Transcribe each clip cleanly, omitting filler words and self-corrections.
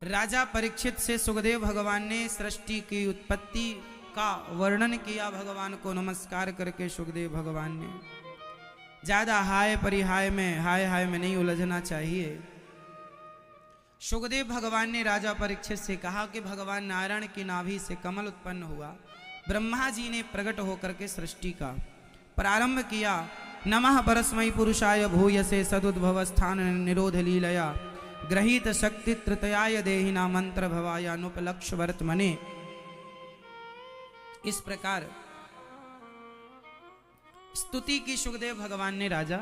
राजा परीक्षित से सुखदेव भगवान ने सृष्टि की उत्पत्ति का वर्णन किया। भगवान को नमस्कार करके सुखदेव भगवान ने, ज्यादा हाय परिहाय में हाय में नहीं उलझना चाहिए। सुखदेव भगवान ने राजा परीक्षित से कहा कि भगवान नारायण की नाभि से कमल उत्पन्न हुआ। ब्रह्मा जी ने प्रकट होकर के सृष्टि का प्रारंभ किया। नमः परस्मै पुरुषाय भूयसे सदुद्भव स्थान निरोध लीलया ग्रहीत शक्ति तृतयाय देहिना मंत्र भवाय अनुपलक्ष्य वर्तमने। इस प्रकार स्तुति की सुखदेव भगवान ने राजा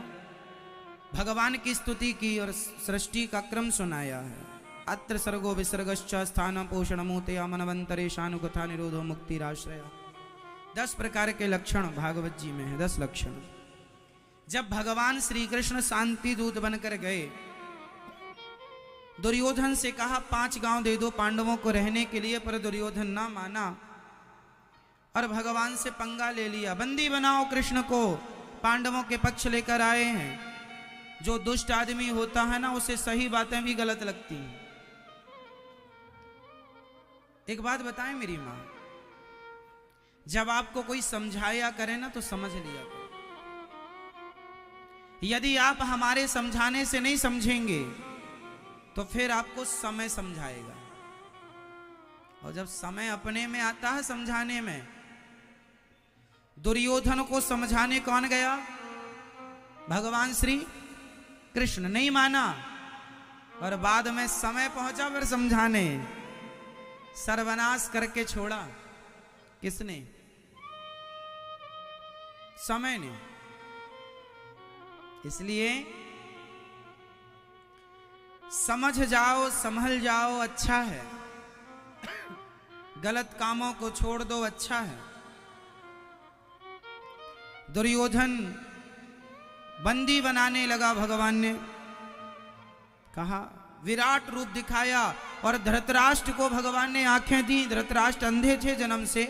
भगवान की स्तुति की और सृष्टि का क्रम सुनाया है। अत्र सर्गो विसर्गश्च स्थान पोषण मूतया मनवंतरे शानुकथा निरोधो मुक्तिराश्रय। 10 प्रकार के लक्षण भागवत जी में है। 10 लक्षण। जब भगवान श्री कृष्ण शांति दूत बनकर गए, दुर्योधन से कहा 5 गांव दे दो पांडवों को रहने के लिए, पर दुर्योधन ना माना और भगवान से पंगा ले लिया। बंदी बनाओ कृष्ण को, पांडवों के पक्ष लेकर आए हैं। जो दुष्ट आदमी होता है ना, उसे सही बातें भी गलत लगती हैं। एक बात बताएं मेरी मां, जब आपको कोई समझाया करे ना तो समझ लिया करो। यदि आप हमारे समझाने से नहीं समझेंगे तो फिर आपको समय समझाएगा, और जब समय अपने में आता है समझाने में, दुर्योधन को समझाने कौन गया? भगवान श्री कृष्ण। नहीं माना और बाद में समय पहुंचा फिर समझाने, सर्वनाश करके छोड़ा। किसने? समय ने। इसलिए समझ जाओ, संभल जाओ, अच्छा है। गलत कामों को छोड़ दो, अच्छा है। दुर्योधन बंदी बनाने लगा। भगवान ने कहा, विराट रूप दिखाया और धृतराष्ट्र को भगवान ने आंखें दी। धृतराष्ट्र अंधे थे जन्म से,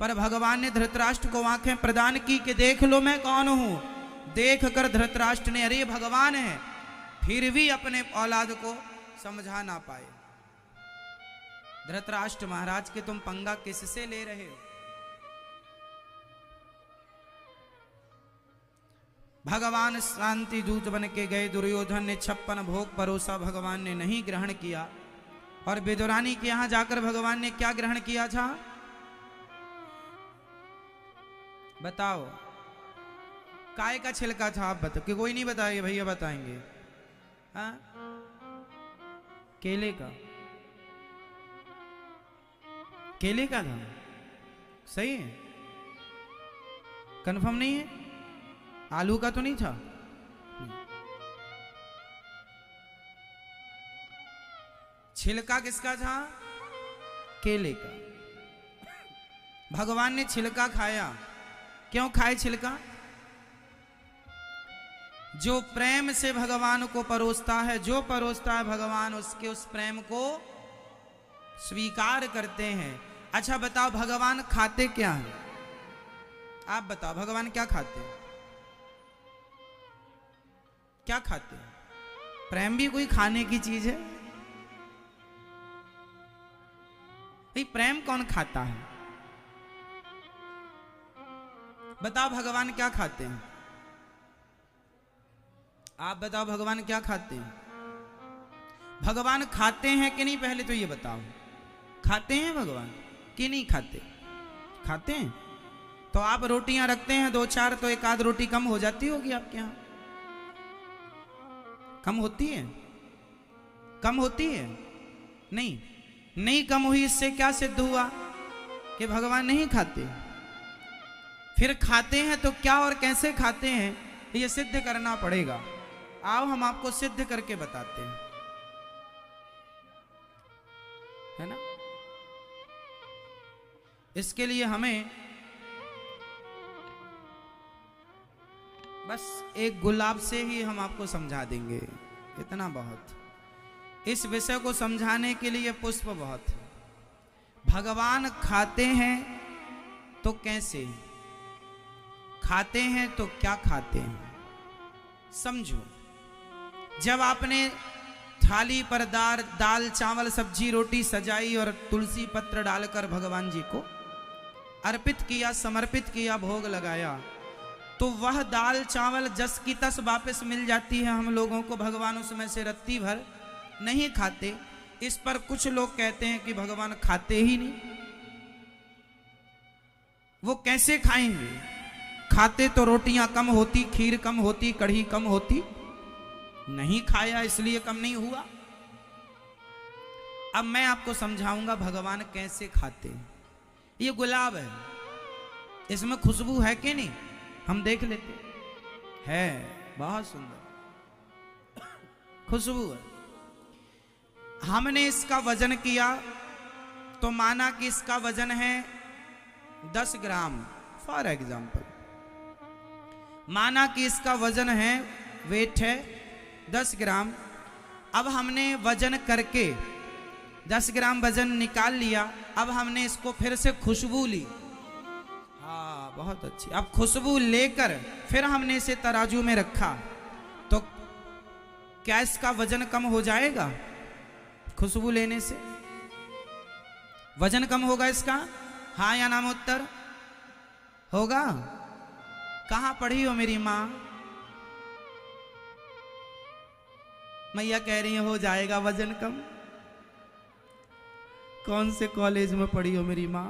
पर भगवान ने धृतराष्ट्र को आंखें प्रदान की कि देख लो मैं कौन हूं। देख कर धृतराष्ट्र ने अरे भगवान है, फिर भी अपने औलाद को समझा ना पाए। धृतराष्ट्र महाराज के तुम पंगा किससे ले रहे हो? भगवान शांति दूत बन के गए। दुर्योधन ने 56 भोग परोसा, भगवान ने नहीं ग्रहण किया। और विदुरानी के यहां जाकर भगवान ने क्या ग्रहण किया था? बताओ। काय का छिलका था? आप बताओ। कि कोई नहीं बताएगा? भैया बताएंगे। हाँ, केले का। केले का था? सही है? कंफर्म नहीं है? आलू का तो नहीं था? छिलका किसका था? केले का। भगवान ने छिलका खाया। क्यों खाए छिलका? जो प्रेम से भगवान को परोसता है, जो परोसता है भगवान उसके उस प्रेम को स्वीकार करते हैं। अच्छा बताओ, भगवान खाते क्या है? आप बताओ, भगवान क्या खाते हैं? क्या खाते हैं? प्रेम भी कोई खाने की चीज है? भाई प्रेम कौन खाता है? बताओ भगवान क्या खाते हैं? आप बताओ भगवान क्या खाते हैं? भगवान खाते हैं कि नहीं, पहले तो ये बताओ। खाते हैं भगवान कि नहीं खाते? खाते हैं। तो आप रोटियां रखते हैं 2-4, तो 1 आध रोटी कम हो जाती होगी आपके यहां? कम होती है? कम होती है? नहीं कम हुई। इससे क्या सिद्ध हुआ? कि भगवान नहीं खाते। फिर खाते हैं तो क्या और कैसे खाते हैं, ये सिद्ध करना पड़ेगा। आओ हम आपको सिद्ध करके बताते हैं, है ना? इसके लिए हमें बस एक गुलाब से ही हम आपको समझा देंगे, इतना बहुत। इस विषय को समझाने के लिए पुष्प बहुत है। भगवान खाते हैं तो कैसे खाते हैं, तो क्या खाते हैं समझो। जब आपने थाली पर दाल चावल सब्जी रोटी सजाई और तुलसी पत्र डालकर भगवान जी को अर्पित किया, समर्पित किया, भोग लगाया, तो वह दाल चावल जस की तस वापस मिल जाती है हम लोगों को। भगवान उसमें से रत्ती भर नहीं खाते। इस पर कुछ लोग कहते हैं कि भगवान खाते ही नहीं। वो कैसे खाएंगे? खाते तो रोटियां कम होती, खीर कम होती, कढ़ी कम होती। नहीं खाया इसलिए कम नहीं हुआ। अब मैं आपको समझाऊंगा भगवान कैसे खाते हैं। ये गुलाब है, इसमें खुशबू है कि नहीं? हम देख लेते है, बहुत सुंदर खुशबू है। हमने इसका वजन किया तो माना कि इसका वजन है 10 ग्राम, फॉर एग्जाम्पल माना कि इसका वजन है, वेट है 10 ग्राम। अब हमने वजन करके 10 ग्राम वजन निकाल लिया। अब हमने इसको फिर से खुशबू ली। हाँ, बहुत अच्छी। अब खुशबू लेकर फिर हमने इसे तराजू में रखा, तो क्या इसका वजन कम हो जाएगा? खुशबू लेने से वजन कम होगा इसका? हाँ या नाम उत्तर होगा? कहां पढ़ी हो मेरी मां? मैया कह रही है हो जाएगा वजन कम। कौन से कॉलेज में पढ़ी हो मेरी मां?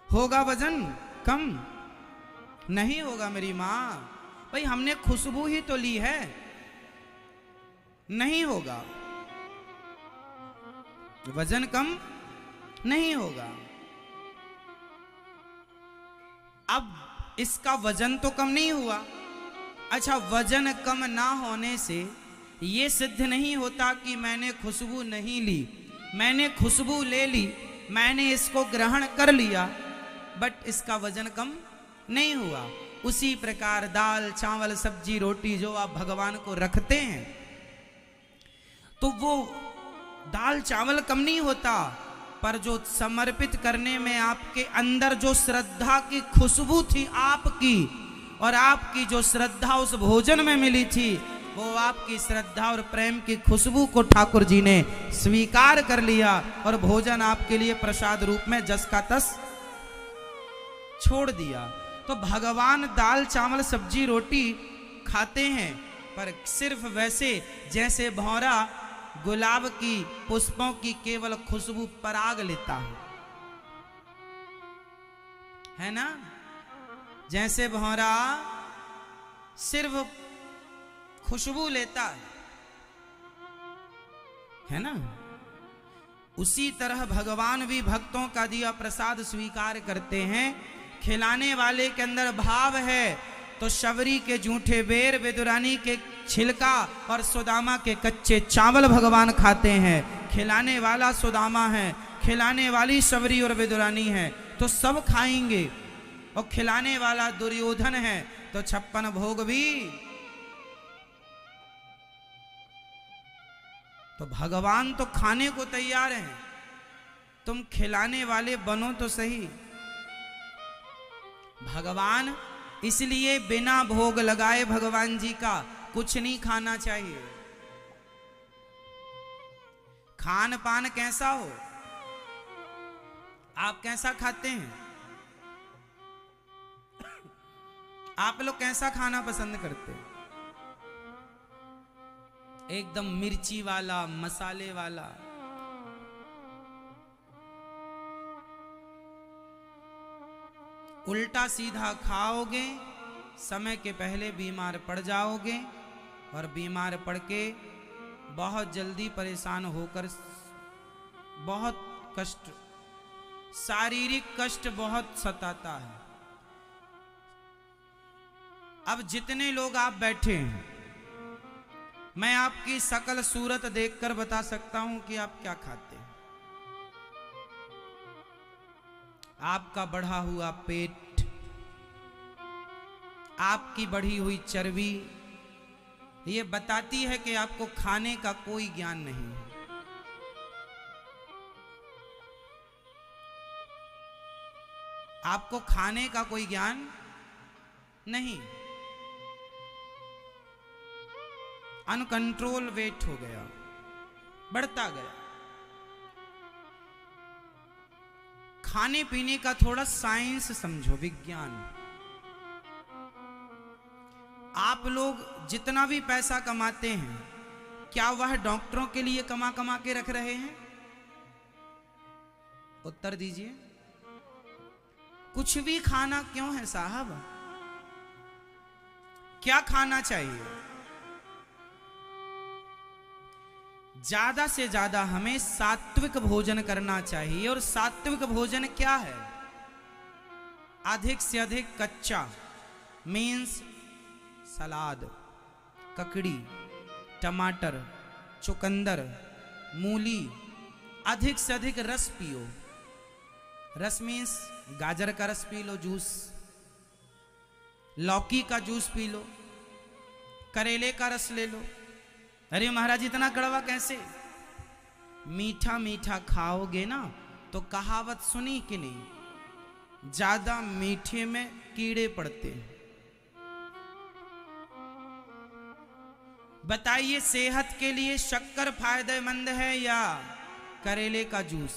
होगा वजन कम? नहीं होगा मेरी मां। भाई हमने खुशबू ही तो ली है, नहीं होगा वजन कम, नहीं होगा। अब इसका वजन तो कम नहीं हुआ। अच्छा, वजन कम ना होने से यह सिद्ध नहीं होता कि मैंने खुशबू नहीं ली। मैंने खुशबू ले ली, मैंने इसको ग्रहण कर लिया, बट इसका वजन कम नहीं हुआ। उसी प्रकार दाल चावल सब्जी रोटी जो आप भगवान को रखते हैं, तो वो दाल चावल कम नहीं होता, पर जो समर्पित करने में आपके अंदर जो श्रद्धा की खुशबू थी आपकी, और आपकी जो श्रद्धा उस भोजन में मिली थी, वो आपकी श्रद्धा और प्रेम की खुशबू को ठाकुर जी ने स्वीकार कर लिया और भोजन आपके लिए प्रसाद रूप में जस का तस छोड़ दिया। तो भगवान दाल चावल सब्जी रोटी खाते हैं, पर सिर्फ वैसे जैसे भौरा गुलाब की पुष्पों की केवल खुशबू पराग लेता है ना? जैसे भौरा सिर्फ खुशबू लेता है ना, उसी तरह भगवान भी भक्तों का दिया प्रसाद स्वीकार करते हैं। खिलाने वाले के अंदर भाव है तो शबरी के जूठे बेर, विदुरानी के छिलका और सुदामा के कच्चे चावल भगवान खाते हैं। खिलाने वाला सुदामा है, खिलाने वाली शबरी और विदुरानी है, तो सब खाएंगे। और खिलाने वाला दुर्योधन है तो 56 भोग भी। तो भगवान तो खाने को तैयार हैं, तुम खिलाने वाले बनो तो सही। भगवान इसलिए बिना भोग लगाए भगवान जी का कुछ नहीं खाना चाहिए। खान पान कैसा हो, आप कैसा खाते हैं? आप लोग कैसा खाना पसंद करते हैं? एकदम मिर्ची वाला, मसाले वाला? उल्टा सीधा खाओगे, समय के पहले बीमार पड़ जाओगे, और बीमार पड़ के बहुत जल्दी परेशान होकर बहुत कष्ट, शारीरिक कष्ट बहुत सताता है। अब जितने लोग आप बैठे हैं, मैं आपकी सकल सूरत देखकर बता सकता हूं कि आप क्या खाते हैं। आपका बढ़ा हुआ पेट, आपकी बढ़ी हुई चर्बी, ये बताती है कि आपको खाने का कोई ज्ञान नहीं है। आपको खाने का कोई ज्ञान नहीं। अनकंट्रोल वेट हो गया, बढ़ता गया। खाने पीने का थोड़ा साइंस समझो, विज्ञान। आप लोग जितना भी पैसा कमाते हैं, क्या वह डॉक्टरों के लिए कमा कमा के रख रहे हैं? उत्तर दीजिए। कुछ भी खाना क्यों है साहब? क्या खाना चाहिए? ज्यादा से ज्यादा हमें सात्विक भोजन करना चाहिए। और सात्विक भोजन क्या है? अधिक से अधिक कच्चा, मीन्स सलाद, ककड़ी, टमाटर, चुकंदर, मूली। अधिक से अधिक रस पियो। रस मीन्स गाजर का रस पी लो, जूस। लौकी का जूस पी लो, करेले का रस ले लो। अरे महाराज इतना कड़वा कैसे? मीठा मीठा खाओगे ना तो कहावत सुनी कि नहीं, ज्यादा मीठे में कीड़े पड़ते हैं। बताइए सेहत के लिए शक्कर फायदेमंद है या करेले का जूस?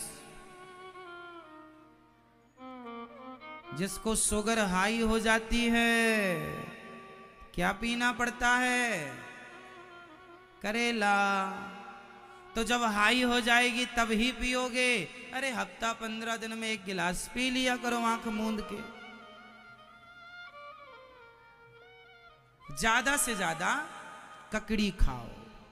जिसको शुगर हाई हो जाती है क्या पीना पड़ता है? करेला। तो जब हाई हो जाएगी तब ही पियोगे। अरे हफ्ता 15 दिन में 1 गिलास पी लिया करो आंख मूंद के। ज्यादा से ज्यादा ककड़ी खाओ,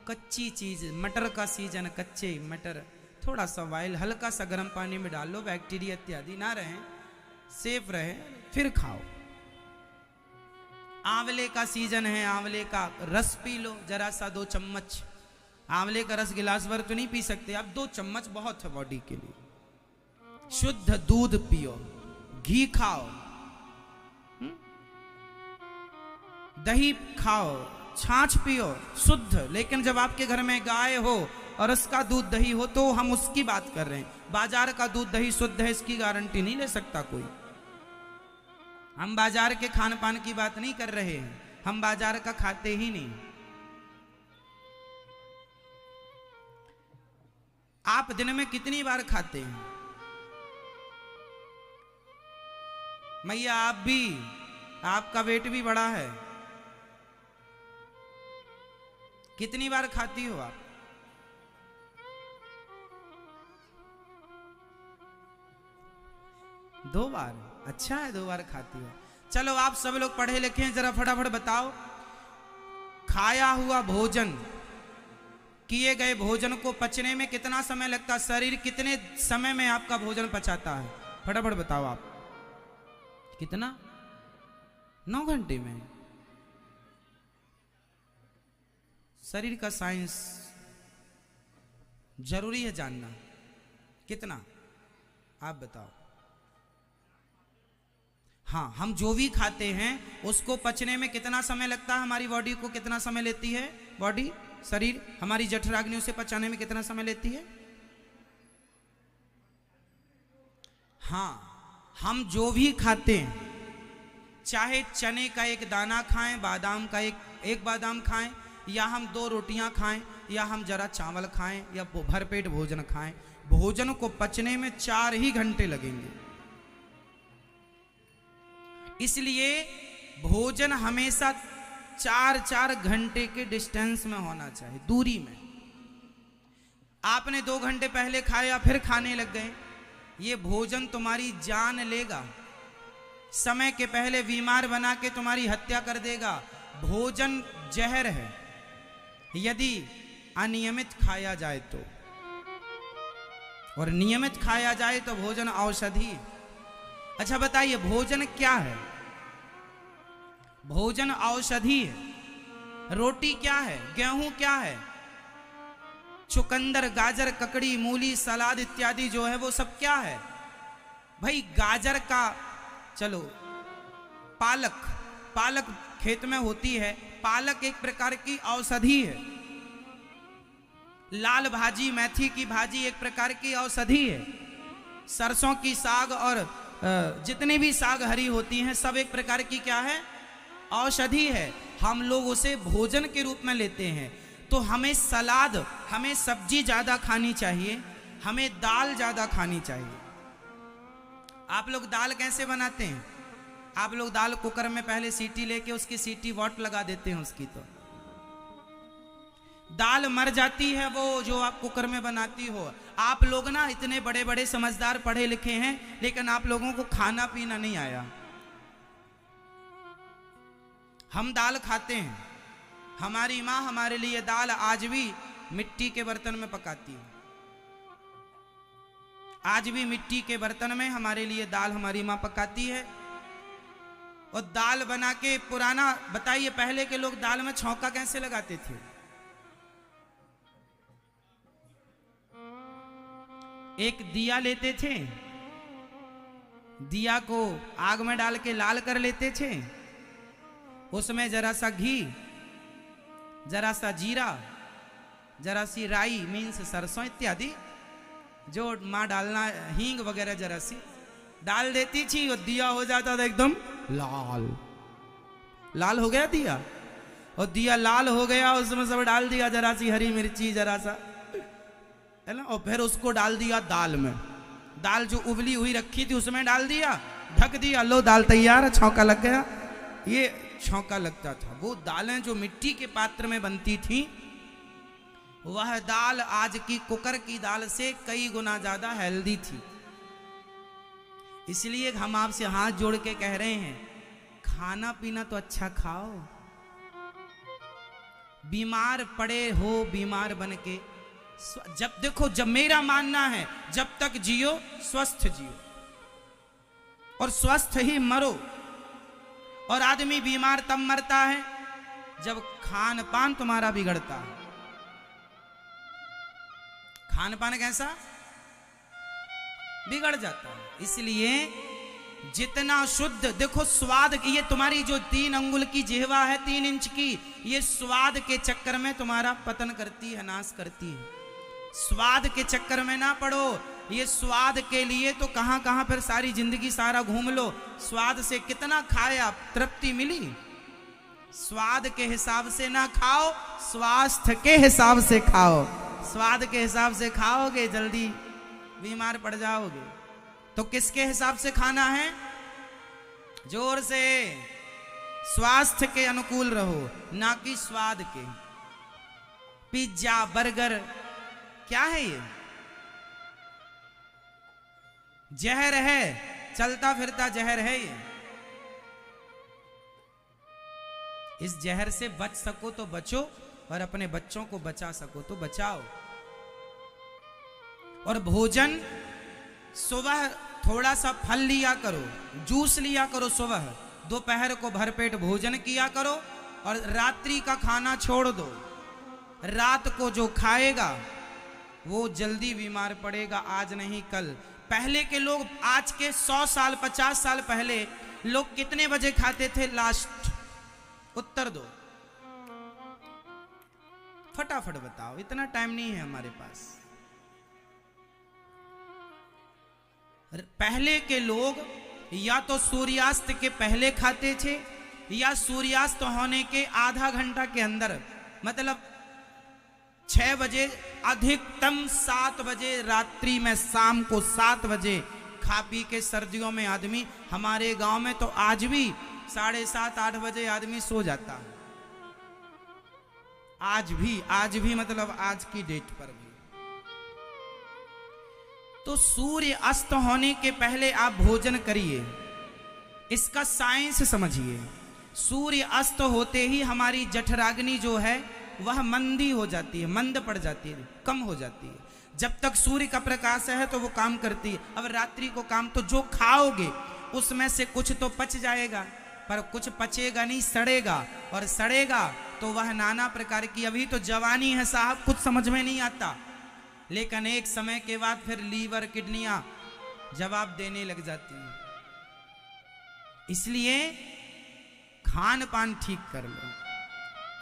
कच्ची चीज। मटर का सीजन, कच्चे मटर थोड़ा सा बॉयल, हल्का सा गर्म पानी में डाल लो, बैक्टीरिया इत्यादि ना रहे, सेफ रहे, फिर खाओ। आंवले का सीजन है, आंवले का रस पी लो जरा सा, 2 चम्मच। आंवले का रस गिलास भर तो नहीं पी सकते आप, 2 चम्मच बहुत है बॉडी के लिए। शुद्ध दूध पियो, घी खाओ, दही खाओ, छाछ पियो, शुद्ध। लेकिन जब आपके घर में गाय हो और उसका दूध दही हो तो हम उसकी बात कर रहे हैं। बाजार का दूध दही शुद्ध है इसकी गारंटी नहीं ले सकता कोई। हम बाजार के खान पान की बात नहीं कर रहे हैं, हम बाजार का खाते ही नहीं। आप दिन में कितनी बार खाते हैं? मैया आप भी, आपका वेट भी बड़ा है, कितनी बार खाती हो आप? दो बार। अच्छा है 2 बार खाती हो। चलो आप सब लोग पढ़े लिखे हैं, जरा फटाफट बताओ, खाया हुआ भोजन, किए गए भोजन को पचने में कितना समय लगता है? शरीर कितने समय में आपका भोजन पचाता है? फटाफट बताओ आप। कितना? 9 घंटे में। शरीर का साइंस जरूरी है जानना। कितना? आप बताओ। हाँ, हम जो भी खाते हैं उसको पचने में कितना समय लगता है? हमारी बॉडी को कितना समय लेती है? बॉडी, शरीर हमारी जठराग्नि उसे पचाने में कितना समय लेती है? हाँ, हम जो भी खाते हैं, चाहे चने का 1 दाना खाएं, बादाम का एक बादाम खाएं, या हम 2 रोटियां खाएं, या हम जरा चावल खाएं, या भरपेट भोजन खाएं, भोजन को पचने में 4 ही घंटे लगेंगे। इसलिए भोजन हमेशा 4-4 घंटे के डिस्टेंस में होना चाहिए, दूरी में। आपने 2 घंटे पहले खाया फिर खाने लग गए, ये भोजन तुम्हारी जान लेगा, समय के पहले बीमार बना के तुम्हारी हत्या कर देगा। भोजन जहर है यदि अनियमित खाया जाए तो, और नियमित खाया जाए तो भोजन औषधि। अच्छा बताइए, भोजन क्या है? भोजन औषधि है। रोटी क्या है? गेहूं क्या है? चुकंदर, गाजर, ककड़ी, मूली, सलाद इत्यादि जो है वो सब क्या है भाई? गाजर का, चलो पालक खेत में होती है, पालक एक प्रकार की औषधि है। लाल भाजी, मेथी की भाजी एक प्रकार की औषधि है। सरसों की साग और जितनी भी साग हरी होती हैं सब एक प्रकार की क्या है? औषधि है, हम लोग उसे भोजन के रूप में लेते हैं। तो हमें सलाद, हमें सब्जी ज्यादा खानी चाहिए, हमें दाल ज्यादा खानी चाहिए। आप लोग दाल कैसे बनाते हैं? आप लोग दाल कुकर में पहले सीटी लेके उसकी सीटी वॉट लगा देते हैं उसकी, तो दाल मर जाती है वो जो आप कुकर में बनाती हो। आप लोग ना इतने बड़े बड़े समझदार पढ़े लिखे हैं, लेकिन आप लोगों को खाना पीना नहीं आया। हम दाल खाते हैं, हमारी माँ हमारे लिए दाल आज भी मिट्टी के बर्तन में पकाती है। आज भी मिट्टी के बर्तन में हमारे लिए दाल हमारी माँ पकाती है। और दाल बना के पुराना, बताइए पहले के लोग दाल में छौंका कैसे लगाते थे? एक दिया लेते थे, दिया को आग में डाल के लाल कर लेते थे, उसमें जरा सा घी, जरा सा जीरा, जरा सी राई मीन्स सरसों इत्यादि जो माँ डालना, हींग वगैरह जरा सी डाल देती थी और दिया हो जाता था एकदम लाल। लाल हो गया दिया, और दिया लाल हो गया, उसमें सब डाल दिया जरा सी हरी मिर्ची, जरा सा, है ना, और फिर उसको डाल दिया दाल में। दाल जो उबली हुई रखी थी उसमें डाल दिया, ढक दिया, लो दाल तैयार है, छौंका लग गया। ये छौंका लगता था। वो दालें जो मिट्टी के पात्र में बनती थी, वह दाल आज की कुकर की दाल से कई गुना ज्यादा हेल्दी थी। इसलिए हम आपसे हाथ जोड़ के कह रहे हैं, खाना पीना तो अच्छा खाओ। बीमार पड़े हो, बीमार बन के, जब देखो, जब मेरा मानना है जब तक जियो स्वस्थ जियो, और स्वस्थ ही मरो। और आदमी बीमार तब मरता है जब खान पान तुम्हारा बिगड़ता है। खान पान कैसा बिगड़ जाता है। इसलिए जितना शुद्ध, देखो स्वाद, ये तुम्हारी जो 3 अंगुल की जिह्वा है, 3 इंच की, ये स्वाद के चक्कर में तुम्हारा पतन करती है, नाश करती है। स्वाद के चक्कर में ना पड़ो। ये स्वाद के लिए तो कहां कहां फिर सारी जिंदगी सारा घूम लो, स्वाद से कितना खाए आप, तृप्ति मिली? स्वाद के हिसाब से ना खाओ, स्वास्थ्य के हिसाब से खाओ। स्वाद के हिसाब से खाओगे जल्दी बीमार पड़ जाओगे। तो किसके हिसाब से खाना है? जोर से, स्वास्थ्य के अनुकूल रहो, ना कि स्वाद के। पिज्जा, बर्गर क्या है? ये जहर है, चलता फिरता जहर है ये। इस जहर से बच सको तो बचो, और अपने बच्चों को बचा सको तो बचाओ। और भोजन, सुबह थोड़ा सा फल लिया करो, जूस लिया करो सुबह, दोपहर को भरपेट भोजन किया करो, और रात्रि का खाना छोड़ दो। रात को जो खाएगा वो जल्दी बीमार पड़ेगा, आज नहीं कल। पहले के लोग, आज के 100 साल 50 साल पहले लोग कितने बजे खाते थे? लास्ट उत्तर दो, फटाफट बताओ, इतना टाइम नहीं है हमारे पास। पहले के लोग या तो सूर्यास्त के पहले खाते थे, या सूर्यास्त होने के आधा घंटा के अंदर, मतलब 6 बजे, अधिकतम 7 बजे रात्रि में, शाम को 7 बजे खा पी के सर्दियों में आदमी, हमारे गांव में तो आज भी 7:30 8 बजे आदमी सो जाता है। आज भी मतलब आज की डेट पर भी। तो सूर्य अस्त होने के पहले आप भोजन करिए, इसका साइंस समझिए। सूर्य अस्त होते ही हमारी जठराग्नि जो है वह मंदी हो जाती है, मंद पड़ जाती है, कम हो जाती है। जब तक सूर्य का प्रकाश है तो वो काम करती है। अब रात्रि को काम, तो जो खाओगे उसमें से कुछ तो पच जाएगा, पर कुछ पचेगा नहीं, सड़ेगा। और सड़ेगा तो वह नाना प्रकार की, अभी तो जवानी है साहब, कुछ समझ में नहीं आता, लेकिन एक समय के बाद फिर लीवर, किडनियां जवाब देने लग जाती हैं। इसलिए खान पान ठीक कर लो।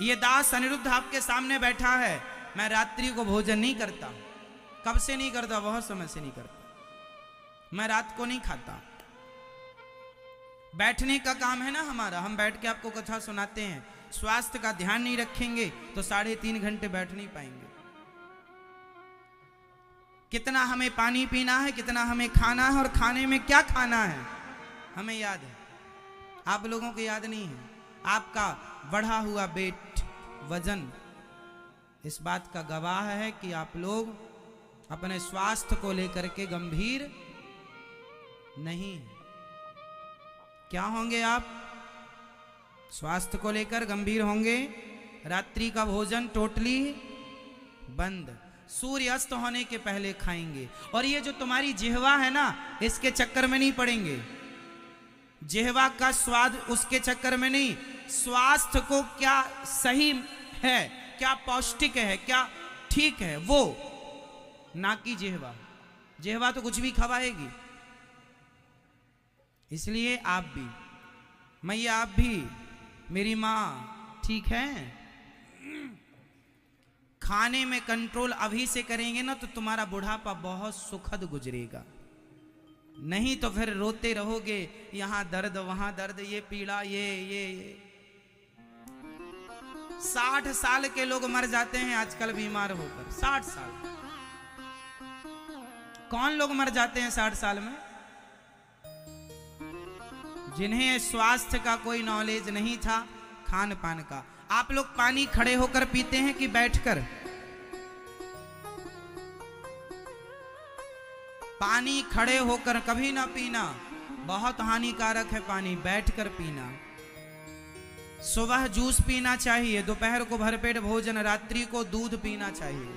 ये दास अनिरुद्ध आपके सामने बैठा है, मैं रात्रि को भोजन नहीं करता। कब से नहीं करता? बहुत समय से नहीं करता। मैं रात को नहीं खाता। बैठने का काम है ना हमारा, हम बैठ के आपको कथा सुनाते हैं। स्वास्थ्य का ध्यान नहीं रखेंगे तो 3.5 घंटे बैठ नहीं पाएंगे। कितना हमें पानी पीना है, कितना हमें खाना है, और खाने में क्या खाना है हमें याद है, आप लोगों को याद नहीं है। आपका बढ़ा हुआ वेट, वजन इस बात का गवाह है कि आप लोग अपने स्वास्थ्य को लेकर के गंभीर नहीं। क्या होंगे आप? स्वास्थ्य को लेकर गंभीर होंगे। रात्रि का भोजन टोटली बंद, सूर्य अस्त होने के पहले खाएंगे। और ये जो तुम्हारी जिह्वा है ना, इसके चक्कर में नहीं पड़ेंगे। जिह्वा का स्वाद उसके चक्कर में नहीं, स्वास्थ्य को क्या सही है, क्या पौष्टिक है, क्या ठीक है, वो ना कि जिह्वा। जिह्वा तो कुछ भी खवाएगी। इसलिए आप भी, मैया आप भी, मेरी माँ, ठीक है, खाने में कंट्रोल अभी से करेंगे ना तो तुम्हारा बुढ़ापा बहुत सुखद गुजरेगा। नहीं तो फिर रोते रहोगे, यहां दर्द वहां दर्द, ये पीड़ा, ये 60 साल के लोग मर जाते हैं आजकल बीमार होकर। 60 साल कौन लोग मर जाते हैं 60 साल में? जिन्हें स्वास्थ्य का कोई नॉलेज नहीं था, खान पान का। आप लोग पानी खड़े होकर पीते हैं कि बैठकर? पानी खड़े होकर कभी ना पीना, बहुत हानिकारक है पानी बैठकर पीना। सुबह जूस पीना चाहिए, दोपहर को भरपेट भोजन, रात्रि को दूध पीना चाहिए।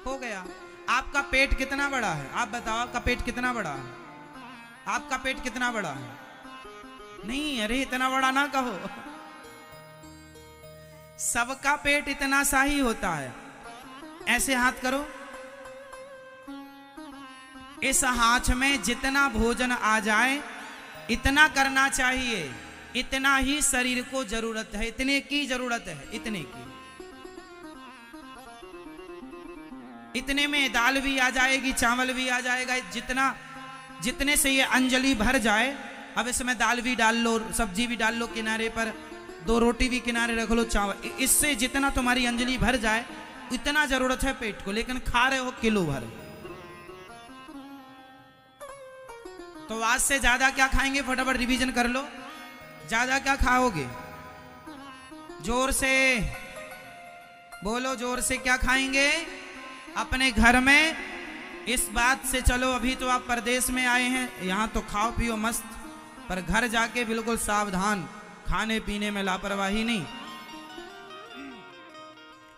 हो गया। आपका पेट कितना बड़ा है? आप बताओ, आपका पेट कितना बड़ा है? आपका पेट कितना बड़ा है? नहीं, अरे इतना बड़ा ना कहो, सबका पेट इतना सा ही होता है। ऐसे हाथ करो, इस हाथ में जितना भोजन आ जाए इतना करना चाहिए। इतना ही शरीर को जरूरत है, इतने की जरूरत है, इतने की। इतने में दाल भी आ जाएगी, चावल भी आ जाएगा। जितने से ये अंजलि भर जाए, अब इसमें दाल भी डाल लो, सब्जी भी डाल लो, किनारे पर 2 रोटी भी किनारे रख लो, चावल। इससे जितना तुम्हारी अंजलि भर जाए इतना जरूरत है पेट को, लेकिन खा रहे हो किलो भर। तो आज से ज्यादा क्या खाएंगे? फटाफट रिवीजन कर लो। ज्यादा क्या खाओगे? जोर से बोलो, जोर से क्या खाएंगे? अपने घर में इस बात से चलो, अभी तो आप परदेश में आए हैं, यहां तो खाओ पियो मस्त, पर घर जाके बिल्कुल सावधान, खाने पीने में लापरवाही नहीं।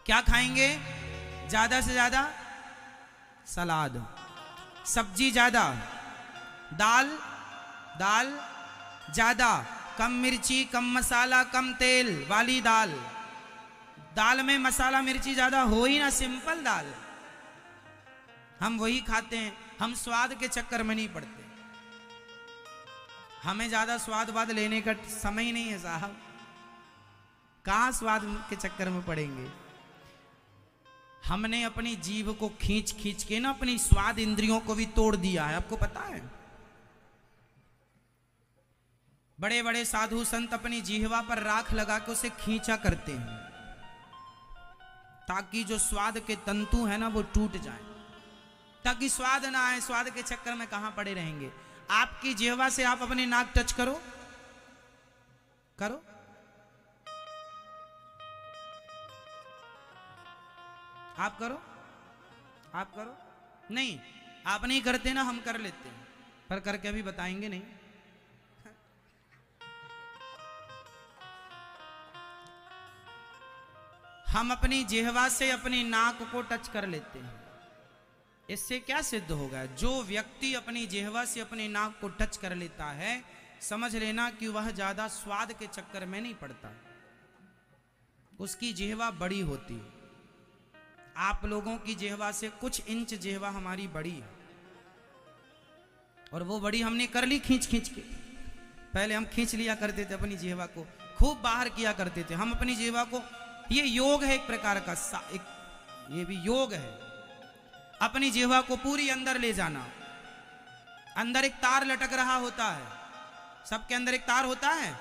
क्या खाएंगे? ज्यादा से ज्यादा सलाद, सब्जी ज्यादा, दाल ज्यादा, कम मिर्ची, कम मसाला, कम तेल वाली दाल। दाल में मसाला मिर्ची ज्यादा हो ही ना, सिंपल दाल हम वही खाते हैं। हम स्वाद के चक्कर में नहीं पड़ते, हमें ज्यादा स्वाद वाद लेने का समय ही नहीं है साहब। कहां स्वाद के चक्कर में पड़ेंगे? हमने अपनी जीभ को खींच खींच के ना अपनी स्वाद इंद्रियों को भी तोड़ दिया है, आपको पता है? बड़े बड़े साधु संत अपनी जीहवा पर राख लगा के उसे खींचा करते हैं, ताकि जो स्वाद के तंतु है ना वो टूट जाए, ताकि स्वाद ना आए। स्वाद के चक्कर में कहां पड़े रहेंगे? आपकी जिह्वा से आप अपनी नाक टच करो, करो। आप करो, आप करो। नहीं, आप नहीं करते ना, हम कर लेते हैं, पर करके अभी बताएंगे नहीं। हम अपनी जिह्वा से अपनी नाक को टच कर लेते हैं। इससे क्या सिद्ध होगा? जो व्यक्ति अपनी जिह्वा से अपनी नाक को टच कर लेता है, समझ लेना कि वह ज्यादा स्वाद के चक्कर में नहीं पड़ता, उसकी जिह्वा बड़ी होती है। आप लोगों की जिह्वा से कुछ इंच जिह्वा हमारी बड़ी है, और वो बड़ी हमने कर ली खींच खींच के। पहले हम खींच लिया करते थे अपनी जिह्वा को, खूब बाहर किया करते थे हम अपनी जिह्वा को। ये योग है एक प्रकार का, ये भी योग है। अपनी जिह्वा को पूरी अंदर ले जाना। अंदर एक तार लटक रहा होता है, सबके अंदर एक तार होता है,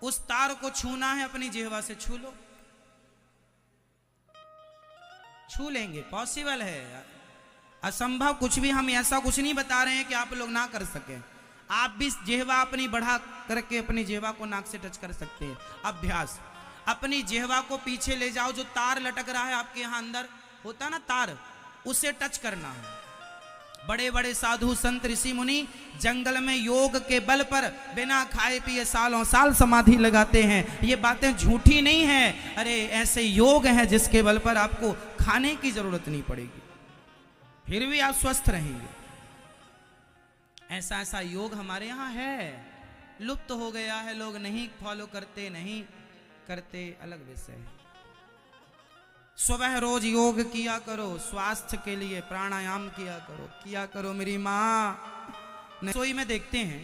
उस तार को छूना है अपनी जिह्वा से, छू लो, छू लेंगे, पॉसिबल है। असंभव कुछ भी, हम ऐसा कुछ नहीं बता रहे हैं कि आप लोग ना कर सके। आप भी जिह्वा अपनी बढ़ा करके अपनी जिह्वा को नाक से टच कर सकते हैं। अभ्यास, अपनी जिह्वा को पीछे ले जाओ, जो तार लटक रहा है आपके यहां अंदर होता ना तार, उसे टच करना है। बड़े बड़े साधु संत ऋषि मुनि जंगल में योग के बल पर बिना खाए पिए सालों साल समाधि लगाते हैं। ये बातें झूठी नहीं है। अरे ऐसे योग है जिसके बल पर आपको खाने की जरूरत नहीं पड़ेगी, फिर भी आप स्वस्थ रहेंगे। ऐसा ऐसा योग हमारे यहाँ है, लुप्त हो गया है, लोग नहीं फॉलो करते, नहीं करते, अलग विषय है। सुबह रोज योग किया करो, स्वास्थ्य के लिए प्राणायाम किया करो मेरी माँ। रसोई में देखते हैं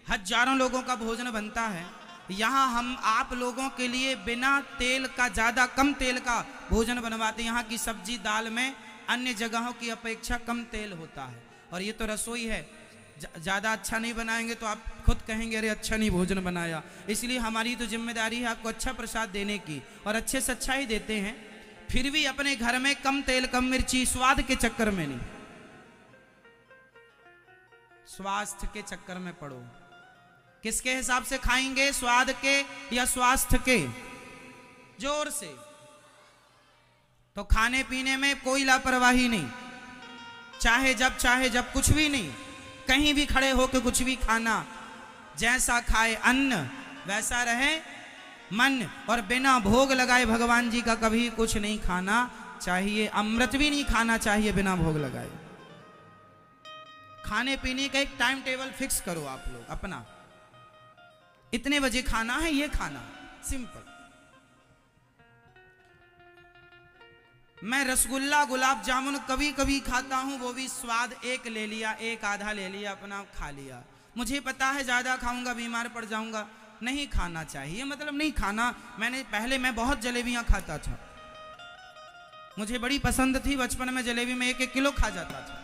हजारों लोगों का भोजन बनता है, यहाँ हम आप लोगों के लिए बिना तेल का, ज्यादा कम तेल का भोजन बनवाते। यहाँ की सब्जी दाल में अन्य जगहों की अपेक्षा कम तेल होता है। और ये तो रसोई है, ज्यादा अच्छा नहीं बनाएंगे तो आप खुद कहेंगे अरे अच्छा नहीं भोजन बनाया। इसलिए हमारी तो जिम्मेदारी है आपको अच्छा प्रसाद देने की, और अच्छे से अच्छा ही देते हैं। फिर भी अपने घर में कम तेल कम मिर्ची, स्वाद के चक्कर में नहीं, स्वास्थ्य के चक्कर में पड़ो। किसके हिसाब से खाएंगे, स्वाद के या स्वास्थ्य के? जोर से। तो खाने पीने में कोई लापरवाही नहीं, चाहे जब कुछ भी नहीं, कहीं भी खड़े होकर कुछ भी खाना। जैसा खाए अन्न वैसा रहे मन, और बिना भोग लगाए भगवान जी का कभी कुछ नहीं खाना चाहिए। अमृत भी नहीं खाना चाहिए बिना भोग लगाए। खाने पीने का एक टाइम टेबल फिक्स करो आप लोग अपना, इतने बजे खाना है, ये खाना, सिंपल। मैं रसगुल्ला गुलाब जामुन कभी कभी खाता हूं, वो भी स्वाद, एक ले लिया, एक आधा ले लिया, अपना खा लिया। मुझे पता है ज्यादा खाऊंगा बीमार पड़ जाऊंगा, नहीं खाना चाहिए, मतलब नहीं खाना। मैं बहुत जलेबियां खाता था, मुझे बड़ी पसंद थी बचपन में जलेबी, में 1-1 किलो खा जाता था,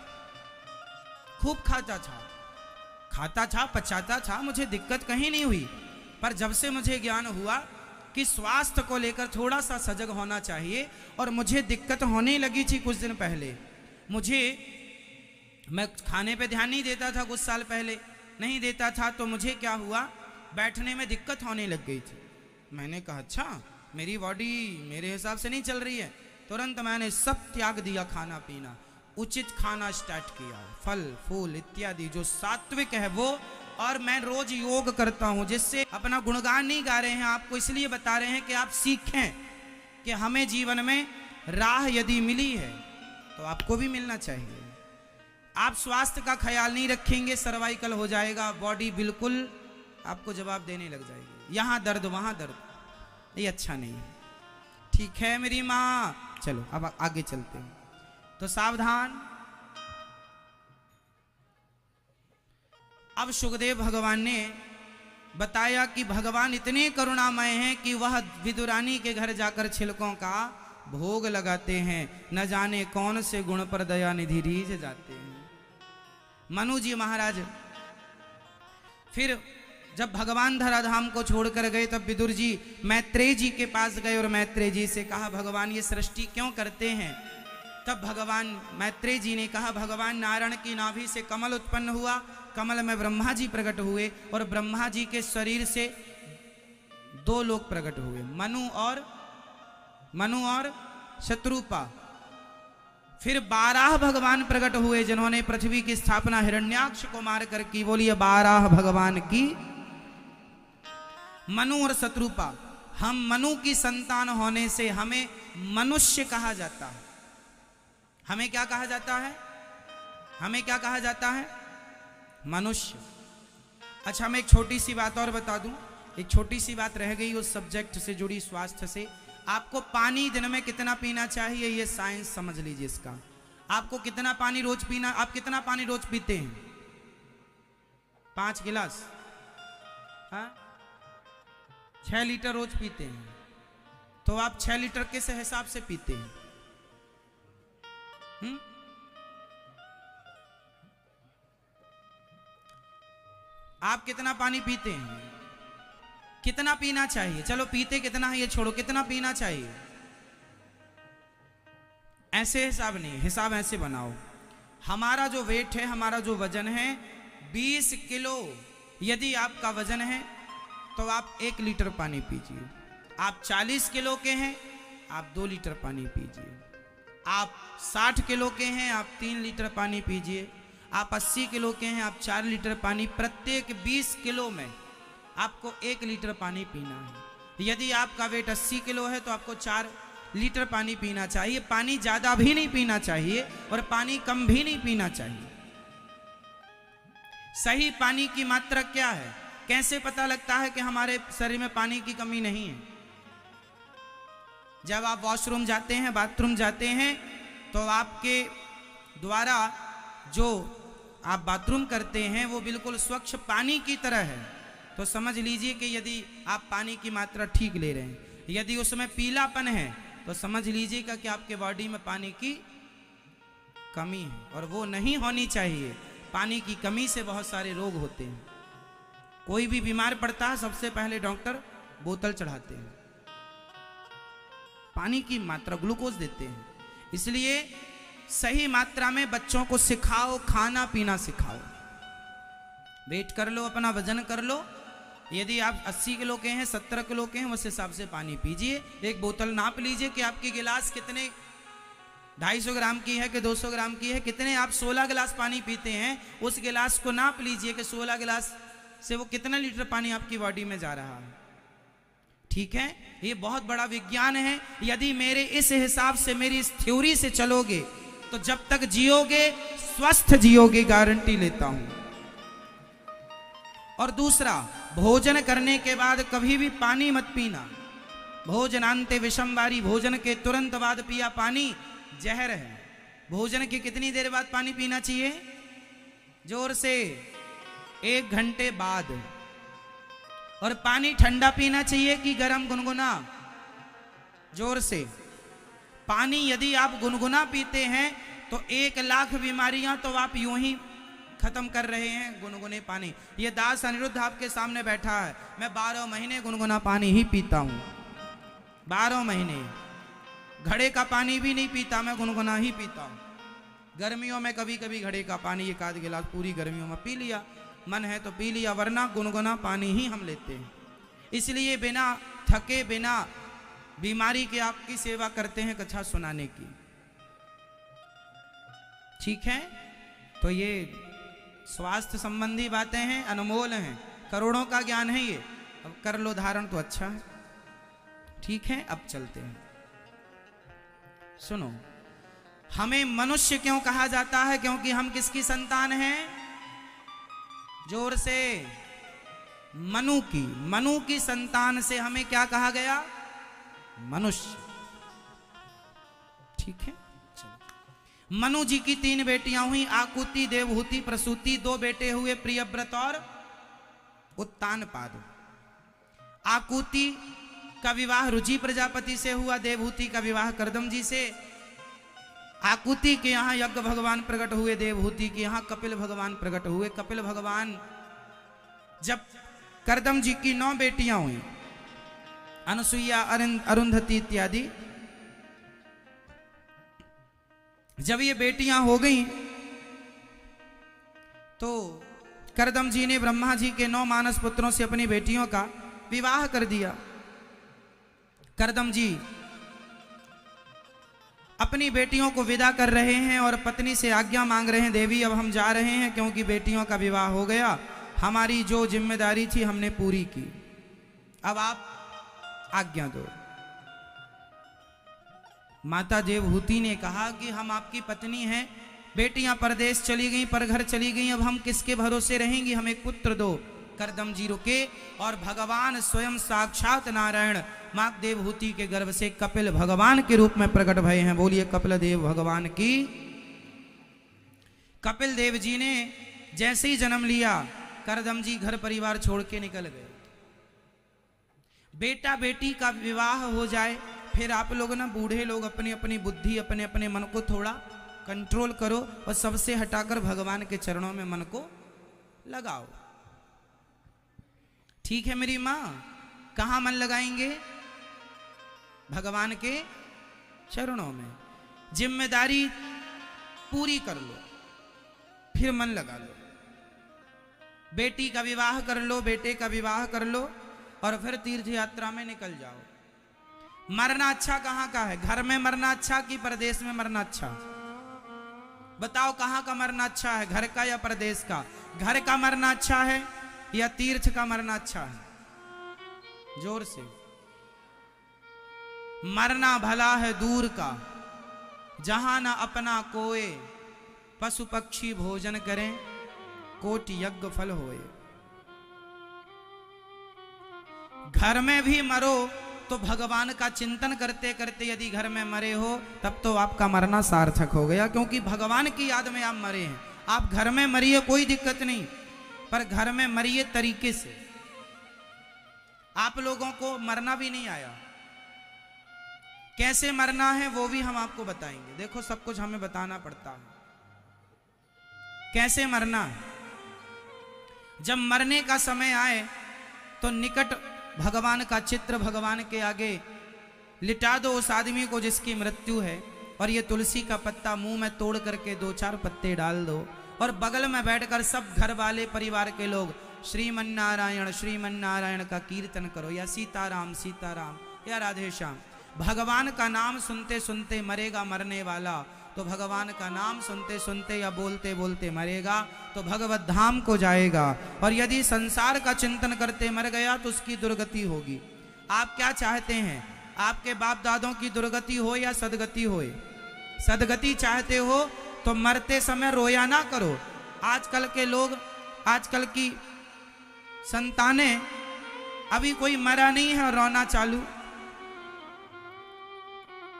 खूब खाता था, पचाता था, मुझे दिक्कत कहीं नहीं हुई। पर जब से मुझे ज्ञान हुआ कि स्वास्थ्य को लेकर थोड़ा सा सजग होना चाहिए, और मुझे दिक्कत होने लगी थी कुछ दिन पहले। मैं खाने पे ध्यान नहीं देता था, कुछ साल पहले नहीं देता था, तो मुझे क्या हुआ, बैठने में दिक्कत होने लग गई थी। मैंने कहा अच्छा, मेरी बॉडी मेरे हिसाब से नहीं चल रही है। तुरंत मैंने सब त्याग दिया, खाना पीना, उचित खाना स्टार्ट किया, फल फूल इत्यादि जो सात्विक है वो। और मैं रोज योग करता हूं, जिससे अपना गुणगान नहीं गा रहे हैं, आपको इसलिए बता रहे हैं कि आप सीखें कि हमें जीवन में राह यदि मिली है तो आपको भी मिलना चाहिए। आप स्वास्थ्य का ख्याल नहीं रखेंगे, सर्वाइकल हो जाएगा, बॉडी बिल्कुल आपको जवाब देने लग जाएगी, यहां दर्द वहां दर्द, ये अच्छा नहीं है। ठीक है मेरी माँ, चलो अब आगे चलते हैं। तो सावधान। अब सुखदेव भगवान ने बताया कि भगवान इतने करुणामय हैं कि वह विदुरानी के घर जाकर छिलकों का भोग लगाते हैं, न जाने कौन से गुण पर दया निधि रीझ जाते हैं। मनु जी महाराज फिर जब भगवान धराधाम को छोड़कर गए, तब विदुर जी मैत्रेय जी के पास गए और मैत्रेय जी से कहा भगवान ये सृष्टि क्यों करते हैं? तब भगवान मैत्रेय जी ने कहा भगवान नारायण की नाभि से कमल उत्पन्न हुआ, कमल में ब्रह्मा जी प्रकट हुए, और ब्रह्मा जी के शरीर से 2 लोग प्रकट हुए, मनु और शत्रुपा। फिर 12 भगवान प्रकट हुए जिन्होंने पृथ्वी की स्थापना हिरण्याक्ष को मारकर की। बोलिए 12 भगवान की। मनु और शत्रुपा, हम मनु की संतान होने से हमें मनुष्य कहा जाता है। हमें क्या कहा जाता है? हमें क्या कहा जाता है? मनुष्य। अच्छा, मैं एक छोटी सी बात और बता दूं, एक छोटी सी बात रह गई उस सब्जेक्ट से जुड़ी, स्वास्थ्य से। आपको पानी दिन में कितना पीना चाहिए, ये साइंस समझ लीजिए इसका। आपको कितना पानी रोज पीना, आप कितना पानी रोज पीते हैं? 5 गिलास, हाँ 6 लीटर रोज पीते हैं। तो आप 6 लीटर किस हिसाब से पीते हैं? आप कितना पानी पीते हैं? कितना पीना चाहिए? चलो पीते कितना है ये छोड़ो, कितना पीना चाहिए? ऐसे हिसाब नहीं, हिसाब ऐसे बनाओ। हमारा जो वेट है, हमारा जो वजन है 20 किलो यदि आपका वजन है तो आप 1 लीटर पानी पीजिए। आप 40 किलो के हैं, आप 2 लीटर पानी पीजिए। आप 60 किलो के हैं, आप 3 लीटर पानी पीजिए। आप 80 किलो के हैं, आप 4 लीटर पानी। प्रत्येक 20 किलो में आपको 1 लीटर पानी पीना है। यदि आपका वेट 80 किलो है तो आपको 4 लीटर पानी पीना चाहिए। पानी ज्यादा भी नहीं पीना चाहिए और पानी कम भी नहीं पीना चाहिए। सही पानी की मात्रा क्या है? कैसे पता लगता है कि हमारे शरीर में पानी की कमी नहीं है? जब आप वॉशरूम जाते हैं, बाथरूम जाते हैं, तो आपके द्वारा जो आप बाथरूम करते हैं वो बिल्कुल स्वच्छ पानी की तरह है। तो समझ लीजिए कि यदि आप पानी की मात्रा ठीक ले रहे हैं। यदि उसमें पीलापन है तो समझ लीजिएगा कि आपके बॉडी में पानी की कमी है, और वो नहीं होनी चाहिए। पानी की कमी से बहुत सारे रोग होते हैं। कोई भी बीमार पड़ता है, सबसे पहले डॉक्टर बोतल चढ़ाते हैं, पानी की मात्रा ग्लूकोज देते हैं। इसलिए सही मात्रा में बच्चों को सिखाओ, खाना पीना सिखाओ। वेट कर लो, अपना वजन कर लो। यदि आप 80 किलो के हैं, 70 किलो के हैं, उस हिसाब से पानी पीजिए। एक बोतल नाप लीजिए कि आपकी गिलास कितने 250 ग्राम की है कि 200 ग्राम की है। कितने आप 16 गिलास पानी पीते हैं, उस गिलास को नाप लीजिए कि 16 गिलास से वो कितना लीटर पानी आपकी बॉडी में जा रहा है। ठीक है, ये बहुत बड़ा विज्ञान है। यदि मेरे इस हिसाब से, मेरी इस थ्योरी से चलोगे तो जब तक जियोगे स्वस्थ जियोगे, गारंटी लेता हूं। और दूसरा, भोजन करने के बाद कभी भी पानी मत पीना। भोजनांते विषमवारी, भोजन के तुरंत बाद पिया पानी जहर है। भोजन के कितनी देर बाद पानी पीना चाहिए? जोर से 1 घंटे बाद। और पानी ठंडा पीना चाहिए कि गर्म गुनगुना? जोर से। पानी यदि आप गुनगुना पीते हैं तो 1 लाख बीमारियां तो आप यूं ही खत्म कर रहे हैं गुनगुने पानी। ये दास अनिरुद्ध आपके सामने बैठा है, मैं 12 महीने गुनगुना पानी ही पीता हूं। 12 महीने घड़े का पानी भी नहीं पीता, मैं गुनगुना ही पीता हूं। गर्मियों में कभी कभी घड़े का पानी 1 आध गिलास पूरी गर्मियों में पी लिया, मन है तो पी लिया, वरना गुनगुना पानी ही हम लेते हैं। इसलिए बिना थके, बिना बीमारी के आपकी सेवा करते हैं कथा सुनाने की। ठीक है, तो ये स्वास्थ्य संबंधी बातें हैं, अनमोल हैं, करोड़ों का ज्ञान है ये। अब कर लो धारण तो अच्छा है। ठीक है, अब चलते हैं। सुनो, हमें मनुष्य क्यों कहा जाता है? क्योंकि हम किसकी संतान हैं? जोर से, मनु की। मनु की संतान से हमें क्या कहा गया? मनुष्य। ठीक है, मनु जी की 3 बेटियां हुई, आकुति, देवहूति, प्रसूति। 2 बेटे हुए, प्रियव्रत और उत्तानपाद। आकुति का विवाह रुचि प्रजापति से हुआ, देवहूति का विवाह कर्दम जी से। आकुति के यहाँ यज्ञ भगवान प्रकट हुए, देवहूति के यहाँ कपिल भगवान प्रकट हुए। कपिल भगवान, जब कर्दम जी की 9 बेटियां हुई, अनुसुईया, अरुंधति इत्यादि, जब ये बेटियां हो गई तो कर्दम जी ने ब्रह्मा जी के 9 मानस पुत्रों से अपनी बेटियों का विवाह कर दिया। कर्दम जी अपनी बेटियों को विदा कर रहे हैं और पत्नी से आज्ञा मांग रहे हैं, देवी अब हम जा रहे हैं क्योंकि बेटियों का विवाह हो गया, हमारी जो जिम्मेदारी थी हमने पूरी की, अब आप आज्ञा दो। माता देवहूति ने कहा कि हम आपकी पत्नी हैं, बेटियां परदेश चली गईं, पर घर चली गईं, अब हम किसके भरोसे रहेंगी, हमें पुत्र दो। कर्दम जी रुके और भगवान स्वयं साक्षात नारायण मां देवहूति के गर्भ से कपिल भगवान के रूप में प्रकट भये हैं। बोलिए कपिल देव भगवान की। कपिल देव जी ने जैसे ही जन्म लिया, कर्दम जी घर परिवार छोड़ के निकल गए। बेटा बेटी का विवाह हो जाए, फिर आप लोग ना बूढ़े लोग अपनी अपनी बुद्धि, अपने अपने मन को थोड़ा कंट्रोल करो और सबसे हटाकर भगवान के चरणों में मन को लगाओ। ठीक है मेरी माँ, कहाँ मन लगाएंगे? भगवान के चरणों में। जिम्मेदारी पूरी कर लो, फिर मन लगा लो। बेटी का विवाह कर लो, बेटे का विवाह कर लो और फिर तीर्थ यात्रा में निकल जाओ। मरना अच्छा कहाँ का है? घर में मरना अच्छा कि परदेश में मरना अच्छा? बताओ कहाँ का मरना अच्छा है, घर का या परदेश का? घर का मरना अच्छा है या तीर्थ का मरना अच्छा है? जोर से। मरना भला है दूर का, जहां न अपना कोय, पशु पक्षी भोजन करें, कोटि यज्ञ फल होए। घर में भी मरो तो भगवान का चिंतन करते करते यदि घर में मरे हो तब तो आपका मरना सार्थक हो गया, क्योंकि भगवान की याद में आप मरे हैं। आप घर में मरिए कोई दिक्कत नहीं, पर घर में मरिए तरीके से। आप लोगों को मरना भी नहीं आया, कैसे मरना है वो भी हम आपको बताएंगे। देखो सब कुछ हमें बताना पड़ता है, कैसे मरना है। जब मरने का समय आए तो निकट भगवान का चित्र भगवान के आगे लिटा दो उस आदमी को जिसकी मृत्यु है, और ये तुलसी का पत्ता मुंह में तोड़ करके 2-4 पत्ते डाल दो, और बगल में बैठकर सब घर वाले परिवार के लोग श्रीमन नारायण का कीर्तन करो, या सीताराम सीताराम या राधे श्याम। भगवान का नाम सुनते सुनते मरेगा मरने वाला, तो भगवान का नाम सुनते सुनते या बोलते बोलते मरेगा तो भगवत धाम को जाएगा। और यदि संसार का चिंतन करते मर गया तो उसकी दुर्गति होगी। आप क्या चाहते हैं? आपके बाप दादों की दुर्गति हो या सदगति होए? सदगति चाहते हो तो मरते समय रोया ना करो। आजकल के लोग, आजकल की संतानें, अभी कोई मरा नहीं है और रोना चालू।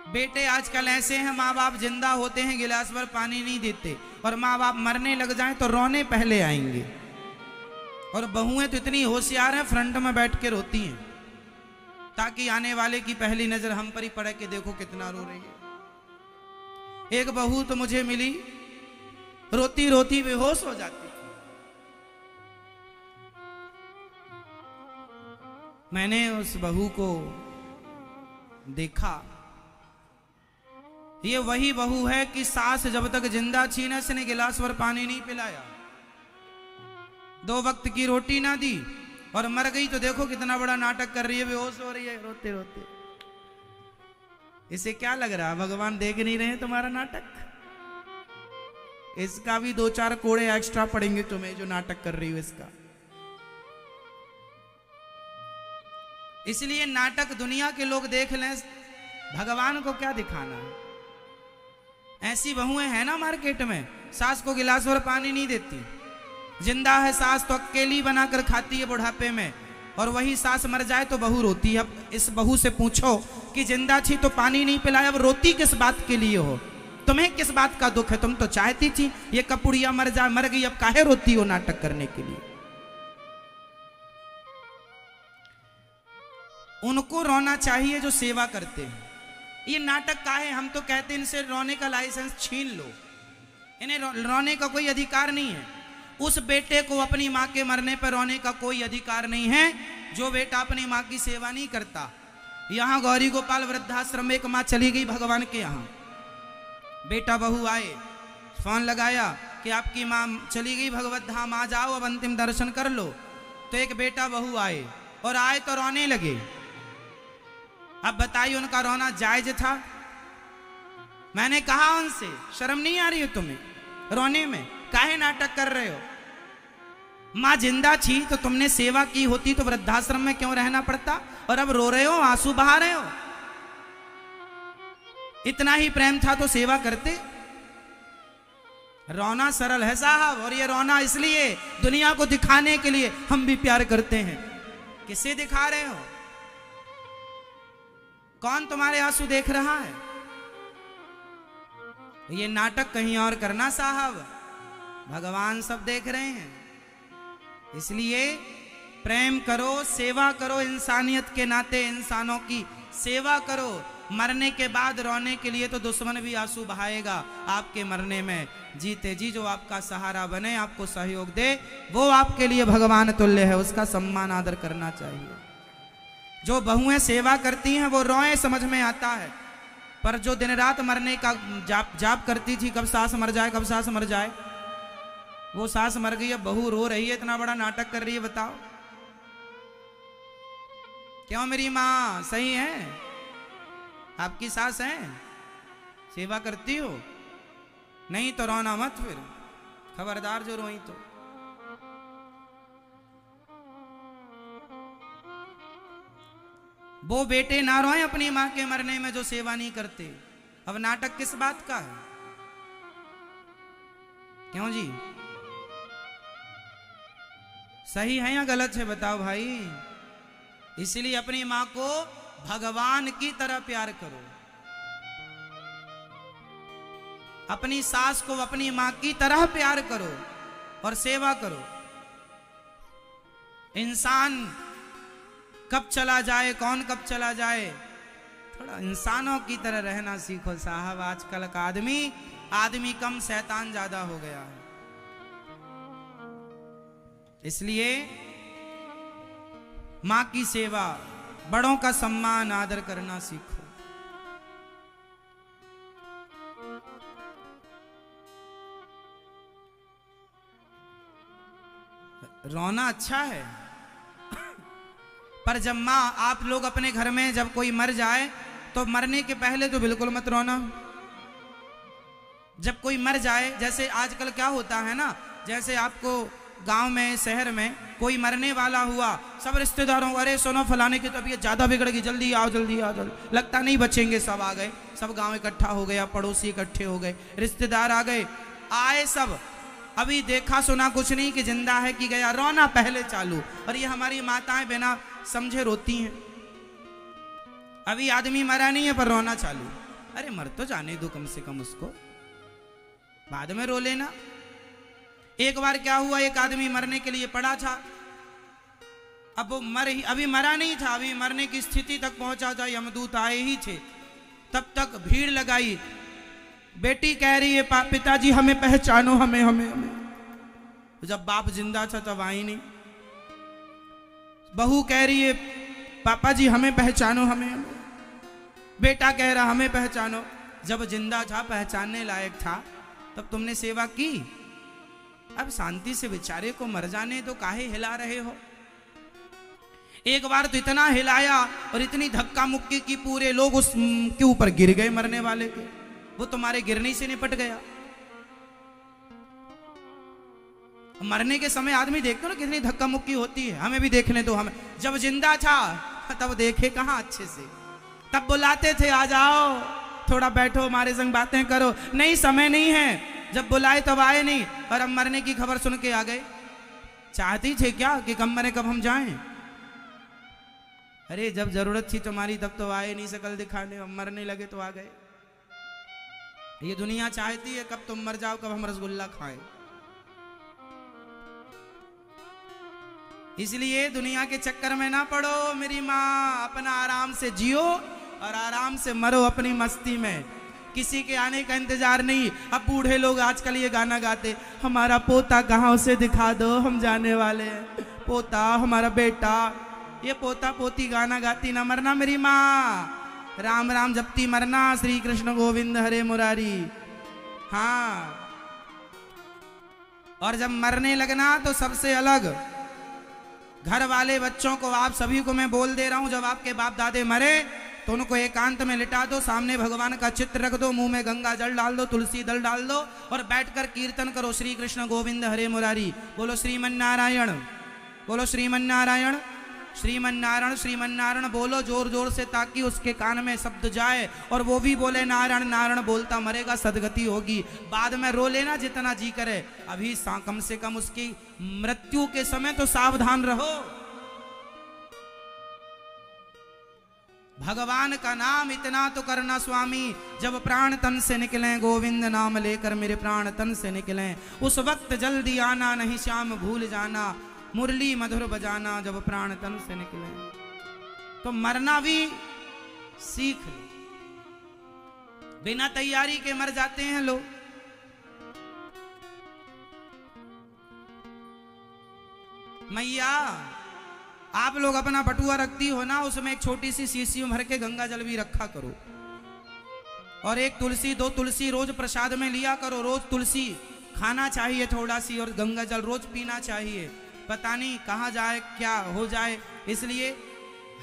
बेटे आजकल ऐसे हैं, माँ बाप जिंदा होते हैं गिलास भर पानी नहीं देते, और माँ बाप मरने लग जाएं तो रोने पहले आएंगे। और बहुएं तो इतनी होशियार हैं, फ्रंट में बैठ के रोती हैं, ताकि आने वाले की पहली नजर हम पर ही पड़े कि देखो कितना रो रही है। एक बहू तो मुझे मिली, रोती रोती बेहोश हो जाती थी। मैंने उस बहू को देखा, ये वही बहू है कि सास जब तक जिंदा थी न इसने गिलास भर पानी नहीं पिलाया, 2 वक्त की रोटी ना दी, और मर गई तो देखो कितना बड़ा नाटक कर रही है, बेहोश हो रही है रोते रोते। इसे क्या लग रहा है भगवान देख नहीं रहे हैं तुम्हारा नाटक? इसका भी 2-4 कोड़े एक्स्ट्रा पड़ेंगे तुम्हें जो नाटक कर रही हो इसका। इसलिए नाटक दुनिया के लोग देख लें, भगवान को क्या दिखाना है। ऐसी बहुएं हैं ना मार्केट में, सास को गिलास भर पानी नहीं देती, जिंदा है सास तो अकेली बनाकर खाती है बुढ़ापे में, और वही सास मर जाए तो बहू रोती है। अब इस बहू से पूछो कि जिंदा थी तो पानी नहीं पिलाया, अब रोती किस बात के लिए हो? तुम्हें किस बात का दुख है? तुम तो चाहती थी ये कपुड़िया मर जाए, मर गई, अब काहे रोती हो नाटक करने के लिए? उनको रोना चाहिए जो सेवा करते हैं। ये नाटक का है, हम तो कहते हैं इनसे रोने का लाइसेंस छीन लो, इन्हें रोने का कोई अधिकार नहीं है। उस बेटे को अपनी माँ के मरने पर रोने का कोई अधिकार नहीं है जो बेटा अपनी माँ की सेवा नहीं करता। यहाँ गौरी गोपाल वृद्धाश्रम में एक माँ चली गई भगवान के यहाँ, बेटा बहू आए, फोन लगाया कि आपकी माँ चली गई भगवत धाम, आ जाओ अब अंतिम दर्शन कर लो। तो एक बेटा बहू आए, और आए तो रोने लगे। अब बताइए उनका रोना जायज था? मैंने कहा उनसे, शर्म नहीं आ रही है तुम्हें रोने में? काहे नाटक कर रहे हो? माँ जिंदा थी तो तुमने सेवा की होती तो वृद्धाश्रम में क्यों रहना पड़ता, और अब रो रहे हो, आंसू बहा रहे हो? इतना ही प्रेम था तो सेवा करते। रोना सरल है साहब, और ये रोना इसलिए दुनिया को दिखाने के लिए हम भी प्यार करते हैं। किसे दिखा रहे हो? कौन तुम्हारे आंसू देख रहा है? ये नाटक कहीं और करना साहब, भगवान सब देख रहे हैं। इसलिए प्रेम करो, सेवा करो, इंसानियत के नाते इंसानों की सेवा करो। मरने के बाद रोने के लिए तो दुश्मन भी आंसू बहाएगा आपके मरने में। जीते जी जो आपका सहारा बने, आपको सहयोग दे, वो आपके लिए भगवान तुल्य है, उसका सम्मान आदर करना चाहिए। जो बहुएं सेवा करती हैं वो रोए समझ में आता है, पर जो दिन रात मरने का जाप करती थी, कब सास मर जाए, कब सास मर जाए, वो सास मर गई, अब बहू रो रही है, इतना बड़ा नाटक कर रही है, बताओ क्यों? मेरी माँ सही है, आपकी सास है, सेवा करती हो, नहीं तो रोना मत, फिर खबरदार जो रोई तो। वो बेटे ना रोए अपनी मां के मरने में जो सेवा नहीं करते। अब नाटक किस बात का है? क्यों जी, सही है या गलत है, बताओ भाई। इसलिए अपनी मां को भगवान की तरह प्यार करो, अपनी सास को अपनी मां की तरह प्यार करो और सेवा करो। इंसान कब चला जाए, कौन कब चला जाए, थोड़ा इंसानों की तरह रहना सीखो साहब। आजकल का आदमी कम, शैतान ज्यादा हो गया है। इसलिए मां की सेवा, बड़ों का सम्मान आदर करना सीखो। रोना अच्छा है, पर जब मां, आप लोग अपने घर में जब कोई मर जाए तो मरने के पहले तो बिल्कुल मत रोना। जब कोई मर जाए, जैसे आजकल क्या होता है ना, जैसे आपको गांव में, शहर में कोई मरने वाला हुआ, सब रिश्तेदारों, अरे सुनो फलाने की तबीयत ज्यादा बिगड़ गई, जल्दी आओ जल्दी आओ जल्दी। लगता नहीं बचेंगे, सब आ गए, सब गांव इकट्ठा हो गया, पड़ोसी इकट्ठे हो गए, रिश्तेदार आ गए, आए सब, अभी देखा सुना कुछ नहीं कि जिंदा है कि गया, रोना पहले चालू। और ये हमारी माताएं बिना समझे रोती हैं, अभी आदमी मरा नहीं है पर रोना चालू। अरे मर तो जाने दो कम से कम उसको, बाद में रो लेना। एक बार क्या हुआ, एक आदमी मरने के लिए पड़ा था, अब वो अभी मरा नहीं था, अभी मरने की स्थिति तक पहुंचा था, यमदूत आए ही थे, तब तक भीड़ लगाई। बेटी कह रही है पिताजी हमें पहचानो, हमें हमें हमें। जब बाप जिंदा था तब आई नहीं। बहू कह रही है पापा जी हमें पहचानो, हमें हमें। बेटा कह रहा हमें पहचानो। जब जिंदा था, पहचानने लायक था, तब तुमने सेवा की। अब शांति से बेचारे को मर जाने तो काहे हिला रहे हो? एक बार तो इतना हिलाया और इतनी धक्का मुक्की की, पूरे लोग उसके ऊपर गिर गए मरने वाले के, वो तुम्हारे गिरने से निपट गया। मरने के समय आदमी देखते हो ना कितनी धक्का मुक्की होती है, हमें भी देखने दो। हमें जब जिंदा था तब देखे कहां अच्छे से, तब बुलाते थे आ जाओ थोड़ा बैठो हमारे संग बातें करो, नहीं समय नहीं है, जब बुलाए तब आए नहीं, और अब मरने की खबर सुन के आ गए। चाहती थे क्या कि कब मरे कब हम जाएं? अरे जब जरूरत थी तुम्हारी तब तो आए नहीं शकल दिखाने, अब मरने लगे तो आ गए। ये दुनिया चाहती है कब तुम मर जाओ, कब हम रसगुल्ला खाएं। इसलिए दुनिया के चक्कर में ना पड़ो मेरी माँ, अपना आराम से जियो और आराम से मरो अपनी मस्ती में, किसी के आने का इंतजार नहीं। अब बूढ़े लोग आजकल ये गाना गाते, हमारा पोता कहाँ, उसे दिखा दो हम जाने वाले हैं, पोता हमारा बेटा। ये पोता पोती गाना गाती ना मरना मेरी माँ, राम राम जपती मरना, श्री कृष्ण गोविंद हरे मुरारी। हाँ, और जब मरने लगना तो सबसे अलग घर वाले बच्चों को, आप सभी को मैं बोल दे रहा हूं, जब आपके बाप दादे मरे तो उनको एकांत में लिटा दो, सामने भगवान का चित्र रख दो, मुंह में गंगा जल डाल दो, तुलसी दल डाल दो और बैठकर कीर्तन करो, श्री कृष्ण गोविंद हरे मुरारी। बोलो श्रीमन नारायण, बोलो श्रीमन नारायण, श्रीमन नारायण, श्रीमन नारायण बोलो जोर जोर से, ताकि उसके कान में शब्द जाए और वो भी बोले नारायण नारायण, बोलता मरेगा, सदगति होगी। बाद में रो लेना जितना जी करे, अभी कम से कम उसकी मृत्यु के समय तो सावधान रहो। भगवान का नाम इतना तो करना स्वामी, जब प्राण तन से निकलें, गोविंद नाम लेकर मेरे प्राण तन से निकलें, उस वक्त जल्दी आना, नहीं श्याम भूल जाना, मुरली मधुर बजाना, जब प्राण तन से निकले। तो मरना भी सीख लो। बिना तैयारी के मर जाते हैं लोग। मैया आप लोग अपना बटुआ रखती हो ना, उसमें एक छोटी सी शीशी में भर के गंगा जल भी रखा करो, और एक तुलसी 2 तुलसी रोज प्रसाद में लिया करो। रोज तुलसी खाना चाहिए थोड़ा सी, और गंगा जल रोज पीना चाहिए। पता नहीं कहाँ जाए क्या हो जाए, इसलिए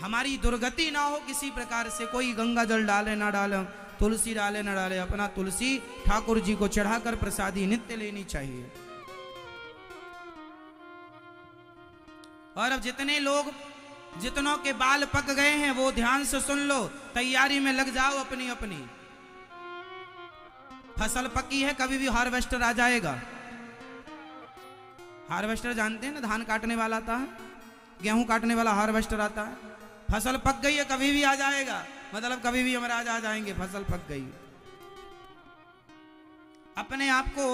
हमारी दुर्गति ना हो किसी प्रकार से। कोई गंगा जल डाले ना डाले, तुलसी डाले ना डाले, अपना तुलसी ठाकुर जी को चढ़ाकर प्रसादी नित्य लेनी चाहिए। और अब जितने लोग जितनों के बाल पक गए हैं वो ध्यान से सुन लो, तैयारी में लग जाओ अपनी अपनी। फसल पकी है, कभी भी हार्वेस्टर आ जाएगा। हार्वेस्टर जानते हैं ना, धान काटने वाला आता है, गेहूं काटने वाला हार्वेस्टर आता है। फसल पक गई है, कभी भी आ जाएगा, मतलब कभी भी हमारे आ जाएंगे, फसल पक गई। अपने आप को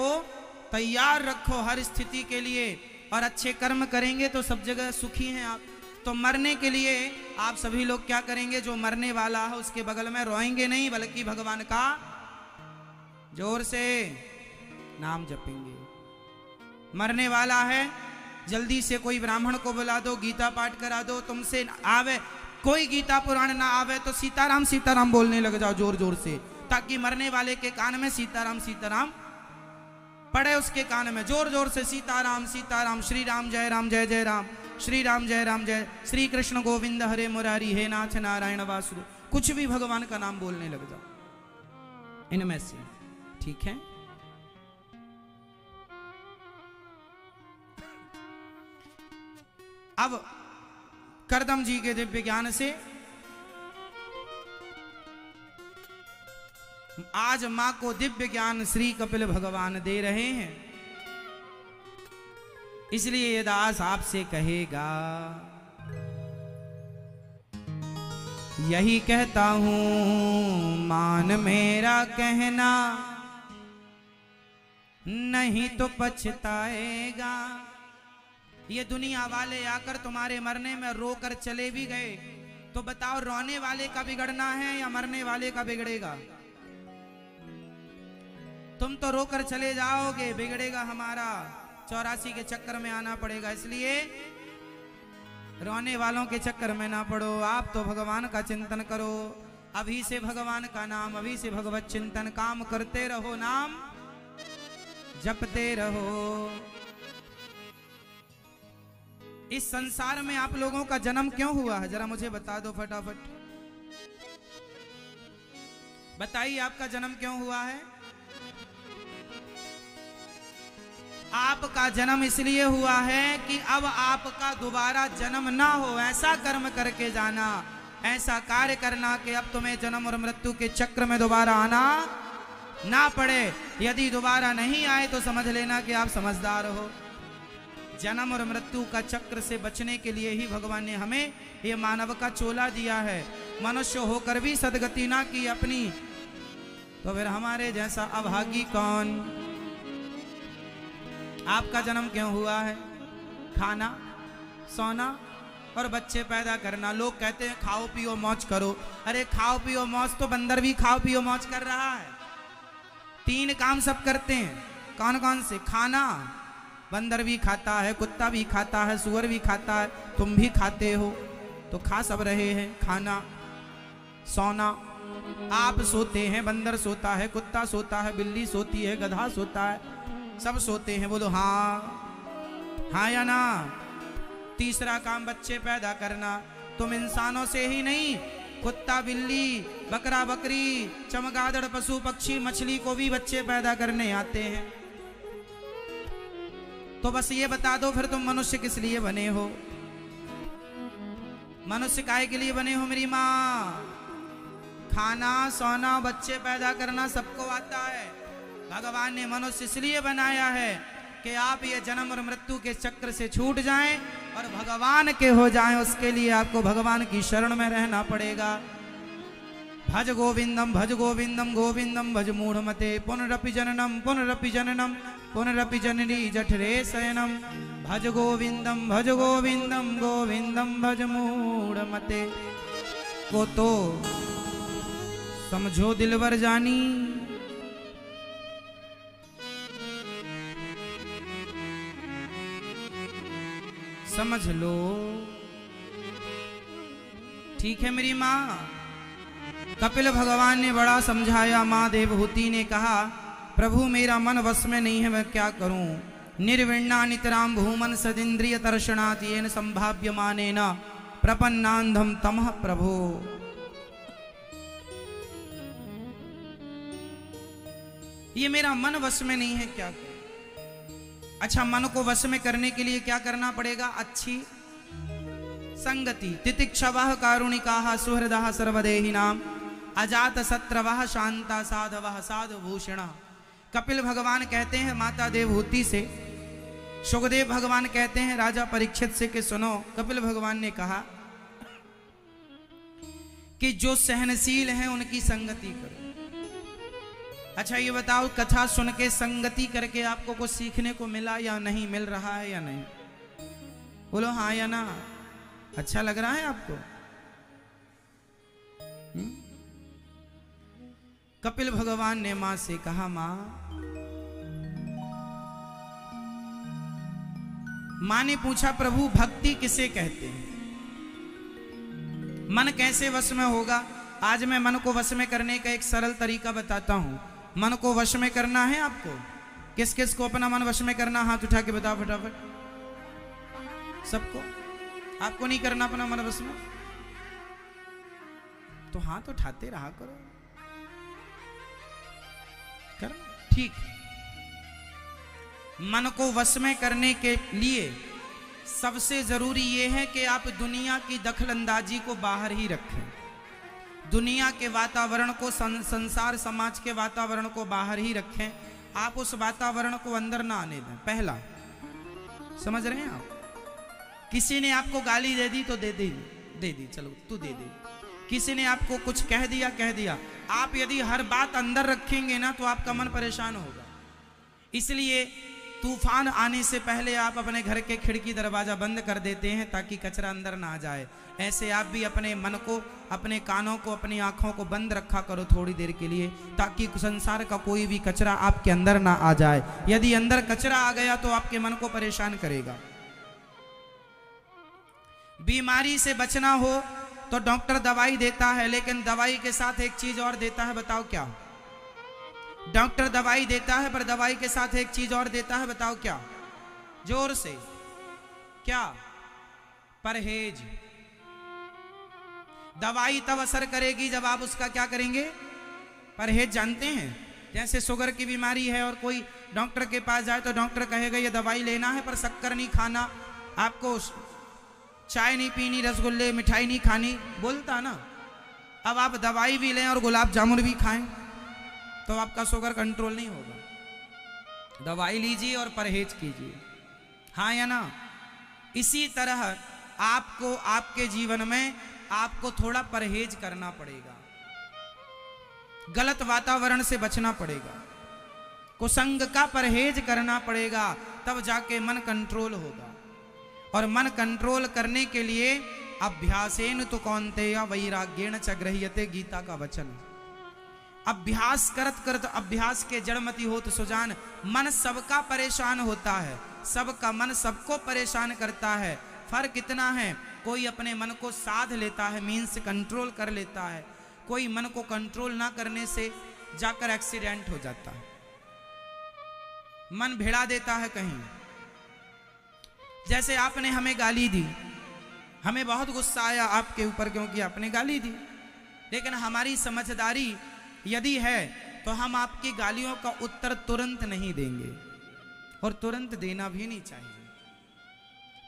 तैयार रखो हर स्थिति के लिए, और अच्छे कर्म करेंगे तो सब जगह सुखी हैं आप। तो मरने के लिए आप सभी लोग क्या करेंगे, जो मरने वाला है उसके बगल में रोएंगे नहीं, बल्कि भगवान का जोर से नाम जपेंगे। मरने वाला है, जल्दी से कोई ब्राह्मण को बुला दो, गीता पाठ करा दो। तुमसे आवे कोई गीता पुराण ना आवे तो सीताराम सीताराम बोलने लग जाओ जोर जोर से, ताकि मरने वाले के कान में सीताराम सीताराम पड़े, उसके कान में जोर जोर से सीताराम सीताराम, श्री राम जय जय राम, श्री राम जय, श्री कृष्ण गोविंद हरे मुरारी, हे नाथ नारायण वासुदेव, कुछ भी भगवान का नाम बोलने लग जाओ इनमें से, ठीक है। अब करदम जी के दिव्य ज्ञान से आज मां को दिव्य ज्ञान श्री कपिल भगवान दे रहे हैं। इसलिए ये दास आपसे कहेगा, यही कहता हूं मान मेरा कहना, नहीं तो पछताएगा। ये दुनिया वाले आकर तुम्हारे मरने में रोकर चले भी गए, तो बताओ रोने वाले का बिगड़ना है या मरने वाले का बिगड़ेगा? तुम तो रोकर चले जाओगे, बिगड़ेगा हमारा, 84 के चक्कर में आना पड़ेगा। इसलिए रोने वालों के चक्कर में ना पड़ो, आप तो भगवान का चिंतन करो। अभी से भगवान का नाम, अभी से भगवत चिंतन, काम करते रहो, नाम जपते रहो। इस संसार में आप लोगों का जन्म क्यों हुआ है, जरा मुझे बता दो फटाफट, बताइए आपका जन्म क्यों हुआ है? आपका जन्म इसलिए हुआ है कि अब आपका दोबारा जन्म ना हो, ऐसा कर्म करके जाना, ऐसा कार्य करना कि अब तुम्हें जन्म और मृत्यु के चक्र में दोबारा आना ना पड़े। यदि दोबारा नहीं आए तो समझ लेना कि आप समझदार हो। जन्म और मृत्यु का चक्र से बचने के लिए ही भगवान ने हमें ये मानव का चोला दिया है। मनुष्य होकर भी सदगति ना की अपनी, तो फिर हमारे जैसा अभागी कौन? आपका जन्म क्यों हुआ है? खाना, सोना और बच्चे पैदा करना। लोग कहते हैं खाओ पियो मौज करो, अरे खाओ पियो मौज तो बंदर भी खाओ पियो मौज कर रहा है। 3 काम सब करते हैं, कौन कौन से? खाना, बंदर भी खाता है, कुत्ता भी खाता है, सुअर भी खाता है, तुम भी खाते हो, तो खा सब रहे हैं। खाना, सोना, आप सोते हैं, बंदर सोता है, कुत्ता सोता है, बिल्ली सोती है, गधा सोता है, सब सोते हैं। बोलो हाँ, हाँ या ना? तीसरा काम बच्चे पैदा करना। तुम इंसानों से ही नहीं, कुत्ता बिल्ली बकरा बकरी चमगादड़ पशु पक्षी मछली को भी बच्चे पैदा करने आते हैं। तो बस ये बता दो फिर तुम मनुष्य किस लिए बने हो? मनुष्य काहे के लिए बने हो मेरी माँ? खाना, सोना, बच्चे पैदा करना सबको आता है। भगवान ने मनुष्य इसलिए बनाया है कि आप ये जन्म और मृत्यु के चक्र से छूट जाएं और भगवान के हो जाएं। उसके लिए आपको भगवान की शरण में रहना पड़ेगा। भज गोविंदम गोविंदम भज मूढ़मते, पुनरपि जननम पुनरपि जननी जठरे शयनम। भज गोविंदम गोविंदम भज मूढ़मते। वो तो समझो दिलवर जानी। समझ लो। ठीक है मेरी माँ। कपिल भगवान ने बड़ा समझाया। माँ देवहूति ने कहा प्रभु मेरा मन वश में नहीं है, मैं क्या करूं। निर्विण्णा नितराम भूमन सदिंद्रिय तर्षणात् येन संभाव्यमानेन प्रपन्नांधम तमः प्रभो। ये मेरा मन वश में नहीं है, क्या करूं। अच्छा, मन को वश में करने के लिए क्या करना पड़ेगा? अच्छी संगति। तितिक्षवः कारुणिकाः सुहृदः सर्वदेहिनां अजात शत्रवः शांता साधवः साधुभूषणः। कपिल भगवान कहते हैं माता देवहूति से, सुखदेव भगवान कहते हैं राजा परीक्षित से कि सुनो, कपिल भगवान ने कहा कि जो सहनशील हैं उनकी संगति करो। अच्छा ये बताओ, कथा सुन के संगति करके आपको कुछ सीखने को मिला या नहीं, मिल रहा है या नहीं? बोलो हाँ या ना। अच्छा लग रहा है आपको? कपिल भगवान ने मां से कहा मां ने पूछा प्रभु भक्ति किसे कहते हैं, मन कैसे वश में होगा? आज मैं मन को वश में करने का एक सरल तरीका बताता हूं। मन को वश में करना है आपको। किस किस को अपना मन वश में करना, हाथ उठा के बताओ फटाफट। सबको? आपको नहीं करना अपना मन वश में? तो हाथ उठाते रहा करो, करना ठीक। मन को वश में करने के लिए सबसे जरूरी यह है कि आप दुनिया की दखलंदाजी को बाहर ही रखें। दुनिया के वातावरण को, संसार समाज के वातावरण को बाहर ही रखें। आप उस वातावरण को अंदर ना आने दें। पहला, समझ रहे हैं आप? किसी ने आपको गाली दे दी तो दे दी, चलो तू दे दे। किसी ने आपको कुछ कह दिया। आप यदि हर बात अंदर रखेंगे ना तो आपका मन परेशान होगा। इसलिए तूफान आने से पहले आप अपने घर के खिड़की दरवाजा बंद कर देते हैं ताकि कचरा अंदर ना आ जाए। ऐसे आप भी अपने मन को, अपने कानों को, अपनी आंखों को बंद रखा करो थोड़ी देर के लिए, ताकि संसार का कोई भी कचरा आपके अंदर ना आ जाए। यदि अंदर कचरा आ गया तो आपके मन को परेशान करेगा। बीमारी से बचना हो तो डॉक्टर दवाई देता है, लेकिन दवाई के साथ एक चीज और देता है, बताओ क्या? डॉक्टर दवाई देता है पर दवाई के साथ एक चीज और देता है, बताओ क्या? जोर से, क्या? परहेज। दवाई तब असर करेगी जब आप उसका क्या करेंगे? परहेज। जानते हैं, जैसे शुगर की बीमारी है और कोई डॉक्टर के पास जाए तो डॉक्टर कहेगा ये दवाई लेना है पर शक्कर नहीं खाना, आपको चाय नहीं पीनी, रसगुल्ले मिठाई नहीं खानी, बोलता ना। अब आप दवाई भी लें और गुलाब जामुन भी खाएं तो आपका शुगर कंट्रोल नहीं होगा। दवाई लीजिए और परहेज कीजिए, हाँ या ना? इसी तरह आपको आपके जीवन में आपको थोड़ा परहेज करना पड़ेगा। गलत वातावरण से बचना पड़ेगा, कुसंग का परहेज करना पड़ेगा, तब जाके मन कंट्रोल होगा। और मन कंट्रोल करने के लिए अभ्यासेन तो कौन्तेय वैराग्येण च गृह्यते, गीता का वचन। अभ्यास करत करत अभ्यास के जड़मति होत सुजान। मन सबका परेशान होता है, सबका मन सबको परेशान करता है। फर्क इतना है, कोई अपने मन को साध लेता है, मीन्स कंट्रोल कर लेता है, कोई मन को कंट्रोल ना करने से जाकर एक्सीडेंट हो जाता है, मन भिड़ा देता है कहीं। जैसे आपने हमें गाली दी, हमें बहुत गुस्सा आया आपके ऊपर क्योंकि आपने गाली दी, लेकिन हमारी समझदारी यदि है तो हम आपकी गालियों का उत्तर तुरंत नहीं देंगे, और तुरंत देना भी नहीं चाहिए।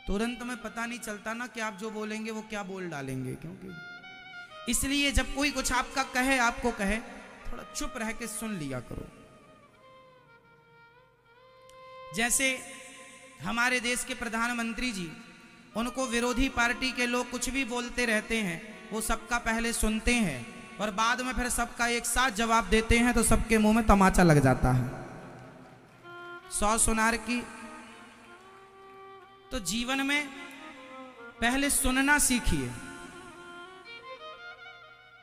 तुरंत में पता नहीं चलता ना कि आप जो बोलेंगे वो क्या बोल डालेंगे, क्योंकि इसलिए जब कोई कुछ आपका कहे, आपको कहे, थोड़ा चुप रह के सुन लिया करो। जैसे हमारे देश के प्रधानमंत्री जी, उनको विरोधी पार्टी के लोग कुछ भी बोलते रहते हैं, वो सबका पहले सुनते हैं और बाद में फिर सबका एक साथ जवाब देते हैं, तो सबके मुंह में तमाचा लग जाता है। 100 सुनार की। तो जीवन में पहले सुनना सीखिए।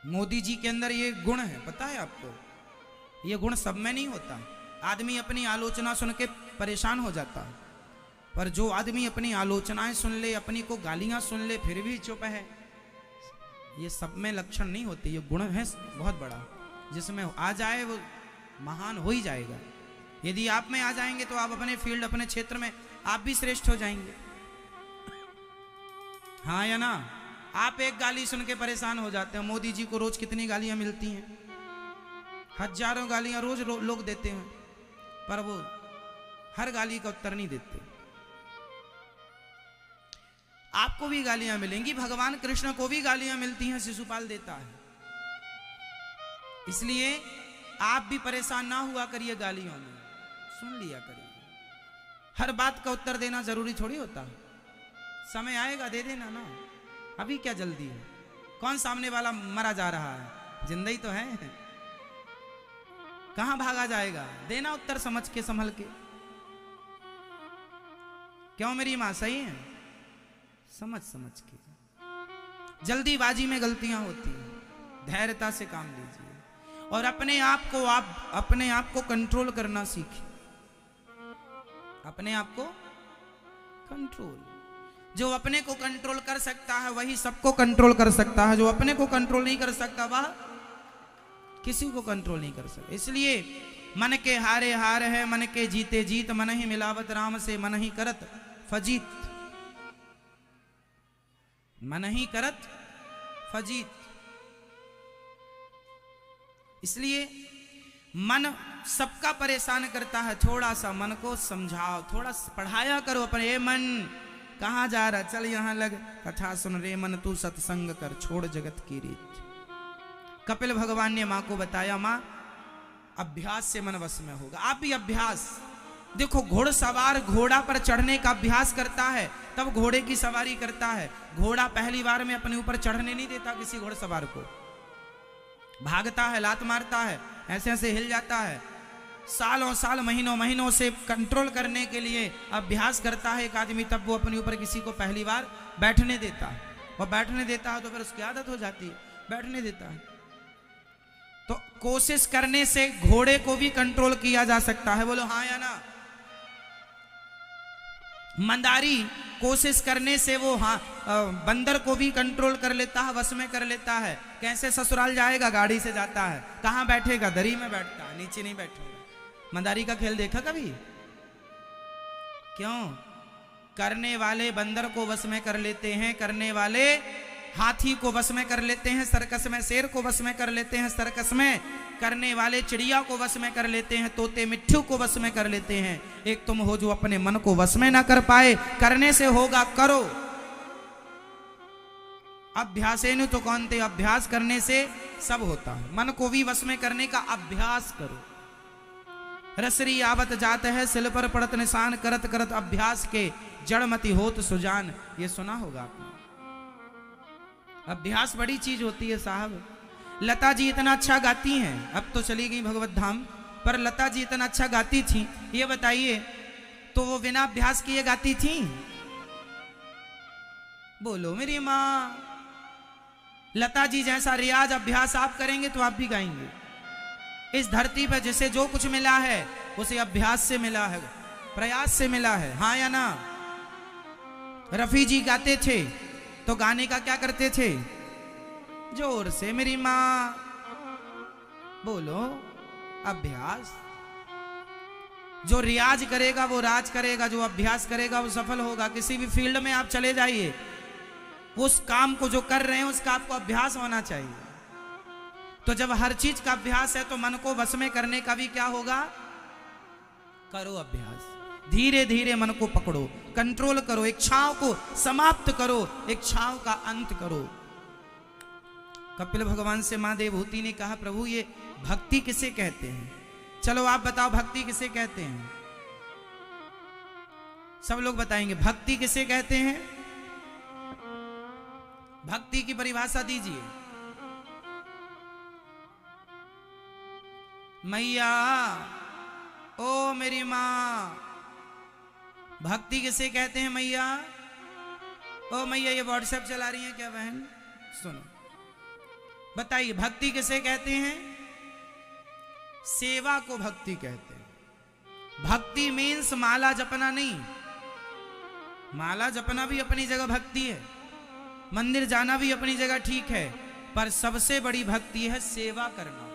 मोदी जी के अंदर ये गुण है, पता है आपको? ये गुण सब में नहीं होता। आदमी अपनी आलोचना सुन के परेशान हो जाता है, पर जो आदमी अपनी आलोचनाएं सुन ले, अपनी को गालियां सुन ले, फिर भी चुप है, ये सब में लक्षण नहीं होते। ये गुण है बहुत बड़ा, जिसमें आ जाए वो महान हो ही जाएगा। यदि आप में आ जाएंगे तो आप अपने फील्ड, अपने क्षेत्र में आप भी श्रेष्ठ हो जाएंगे। हाँ या ना? आप एक गाली सुन के परेशान हो जाते हैं। मोदी जी को रोज कितनी गालियां मिलती हैं, हजारों गालियां रोज लोग देते हैं, पर वो हर गाली का उत्तर नहीं देते। आपको भी गालियां मिलेंगी, भगवान कृष्ण को भी गालियां मिलती हैं, शिशुपाल देता है। इसलिए आप भी परेशान ना हुआ करिए गालियों में, सुन लिया करिए। हर बात का उत्तर देना जरूरी थोड़ी होता है, समय आएगा दे देना ना, अभी क्या जल्दी है? कौन सामने वाला मरा जा रहा है, जिंदगी तो है, कहां भागा जाएगा? देना उत्तर समझ के, संभल के। क्यों मेरी मां सही है? समझ समझ के। जल्दीबाजी में गलतियां होती हैं, धैर्यता से काम लीजिए और अपने आप को कंट्रोल करना सीखिए। अपने आप को कंट्रोल, जो अपने को कंट्रोल कर सकता है वही सबको कंट्रोल कर सकता है। जो अपने को कंट्रोल नहीं कर सकता वह किसी को कंट्रोल नहीं कर सकता। इसलिए मन के हारे हार है, मन के जीते जीत, मन ही मिलावत राम से, मन ही करत फजीत, मन ही करत फजीत। इसलिए मन सबका परेशान करता है, थोड़ा सा मन को समझाओ, थोड़ा पढ़ाया करो अपने। ए मन कहाँ जा रहा, चल यहाँ लग, कथा सुन रे मन तू, सत्संग कर, छोड़ जगत की रीत। कपिल भगवान ने माँ को बताया, माँ अभ्यास से मन वश में होगा। आप भी अभ्यास देखो, घोड़सवार घोड़ा पर चढ़ने का अभ्यास करता है तब घोड़े की सवारी करता है। घोड़ा पहली बार में अपने ऊपर चढ़ने नहीं देता किसी घोड़सवार को, भागता है, लात मारता है, ऐसे ऐसे हिल जाता है। सालों साल, महीनों महीनों से कंट्रोल करने के लिए अभ्यास करता है एक आदमी, तब वो अपने ऊपर किसी को पहली बार बैठने देता है। और बैठने देता है तो फिर उसकी आदत हो जाती है, बैठने देता है। तो कोशिश करने से घोड़े को भी कंट्रोल किया जा सकता है, बोलो हाँ या ना? मंदारी कोशिश करने से वो बंदर को भी कंट्रोल कर लेता है, वश में कर लेता है। कैसे ससुराल जाएगा? गाड़ी से जाता है, कहाँ बैठेगा? दरी में बैठता है, नीचे नहीं बैठेगा। मंदारी का खेल देखा कभी? क्यों? करने वाले बंदर को वश में कर लेते हैं, करने वाले हाथी को वश में कर लेते हैं, सर्कस में शेर को वश में कर लेते हैं, सर्कस में करने वाले चिड़िया को वश में कर लेते हैं, तोते मिट्ठू को वश में कर लेते हैं। एक तुम हो जो अपने मन को वश में ना कर पाए। करने से होगा, करो। अभ्यासेनु तो कौनते, अभ्यास करने से सब होता है। मन को भी वश में करने का अभ्यास करो। रसरी आवत जात है, सिल पर पड़त निशान, करत करत अभ्यास के जड़मति होत सुजान। ये सुना होगा आपने। अभ्यास बड़ी चीज होती है साहब। लता जी इतना अच्छा गाती हैं, अब तो चली गई भगवत धाम, पर लता जी इतना अच्छा गाती थी, ये बताइए तो वो बिना अभ्यास किए गाती थी? बोलो मेरी माँ। लता जी जैसा रियाज अभ्यास आप करेंगे तो आप भी गाएंगे। इस धरती पर जिसे जो कुछ मिला है उसे अभ्यास से मिला है, प्रयास से मिला है, हाँ या ना? रफी जी गाते थे तो गाने का क्या करते थे? जोर से मेरी माँ, बोलो अभ्यास। जो रियाज करेगा वो राज करेगा, जो अभ्यास करेगा वो सफल होगा। किसी भी फील्ड में आप चले जाइए, उस काम को जो कर रहे हैं उसका आपको अभ्यास होना चाहिए। तो जब हर चीज का अभ्यास है तो मन को वश में करने का भी क्या होगा? करो अभ्यास। धीरे धीरे मन को पकड़ो, कंट्रोल करो, इच्छाओं को समाप्त करो, इच्छाओं का अंत करो। कपिल भगवान से मां देवहूति ने कहा, प्रभु ये भक्ति किसे कहते हैं? चलो आप बताओ, भक्ति किसे कहते हैं? सब लोग बताएंगे भक्ति किसे कहते हैं। भक्ति की परिभाषा दीजिए। मैया, ओ मेरी मां, भक्ति किसे कहते हैं मैया? ओ मैया, ये व्हाट्सएप चला रही है क्या बहन? सुनो, बताइए भक्ति किसे कहते हैं? सेवा को भक्ति कहते हैं। भक्ति मीन्स माला जपना नहीं। माला जपना भी अपनी जगह भक्ति है, मंदिर जाना भी अपनी जगह ठीक है, पर सबसे बड़ी भक्ति है सेवा करना।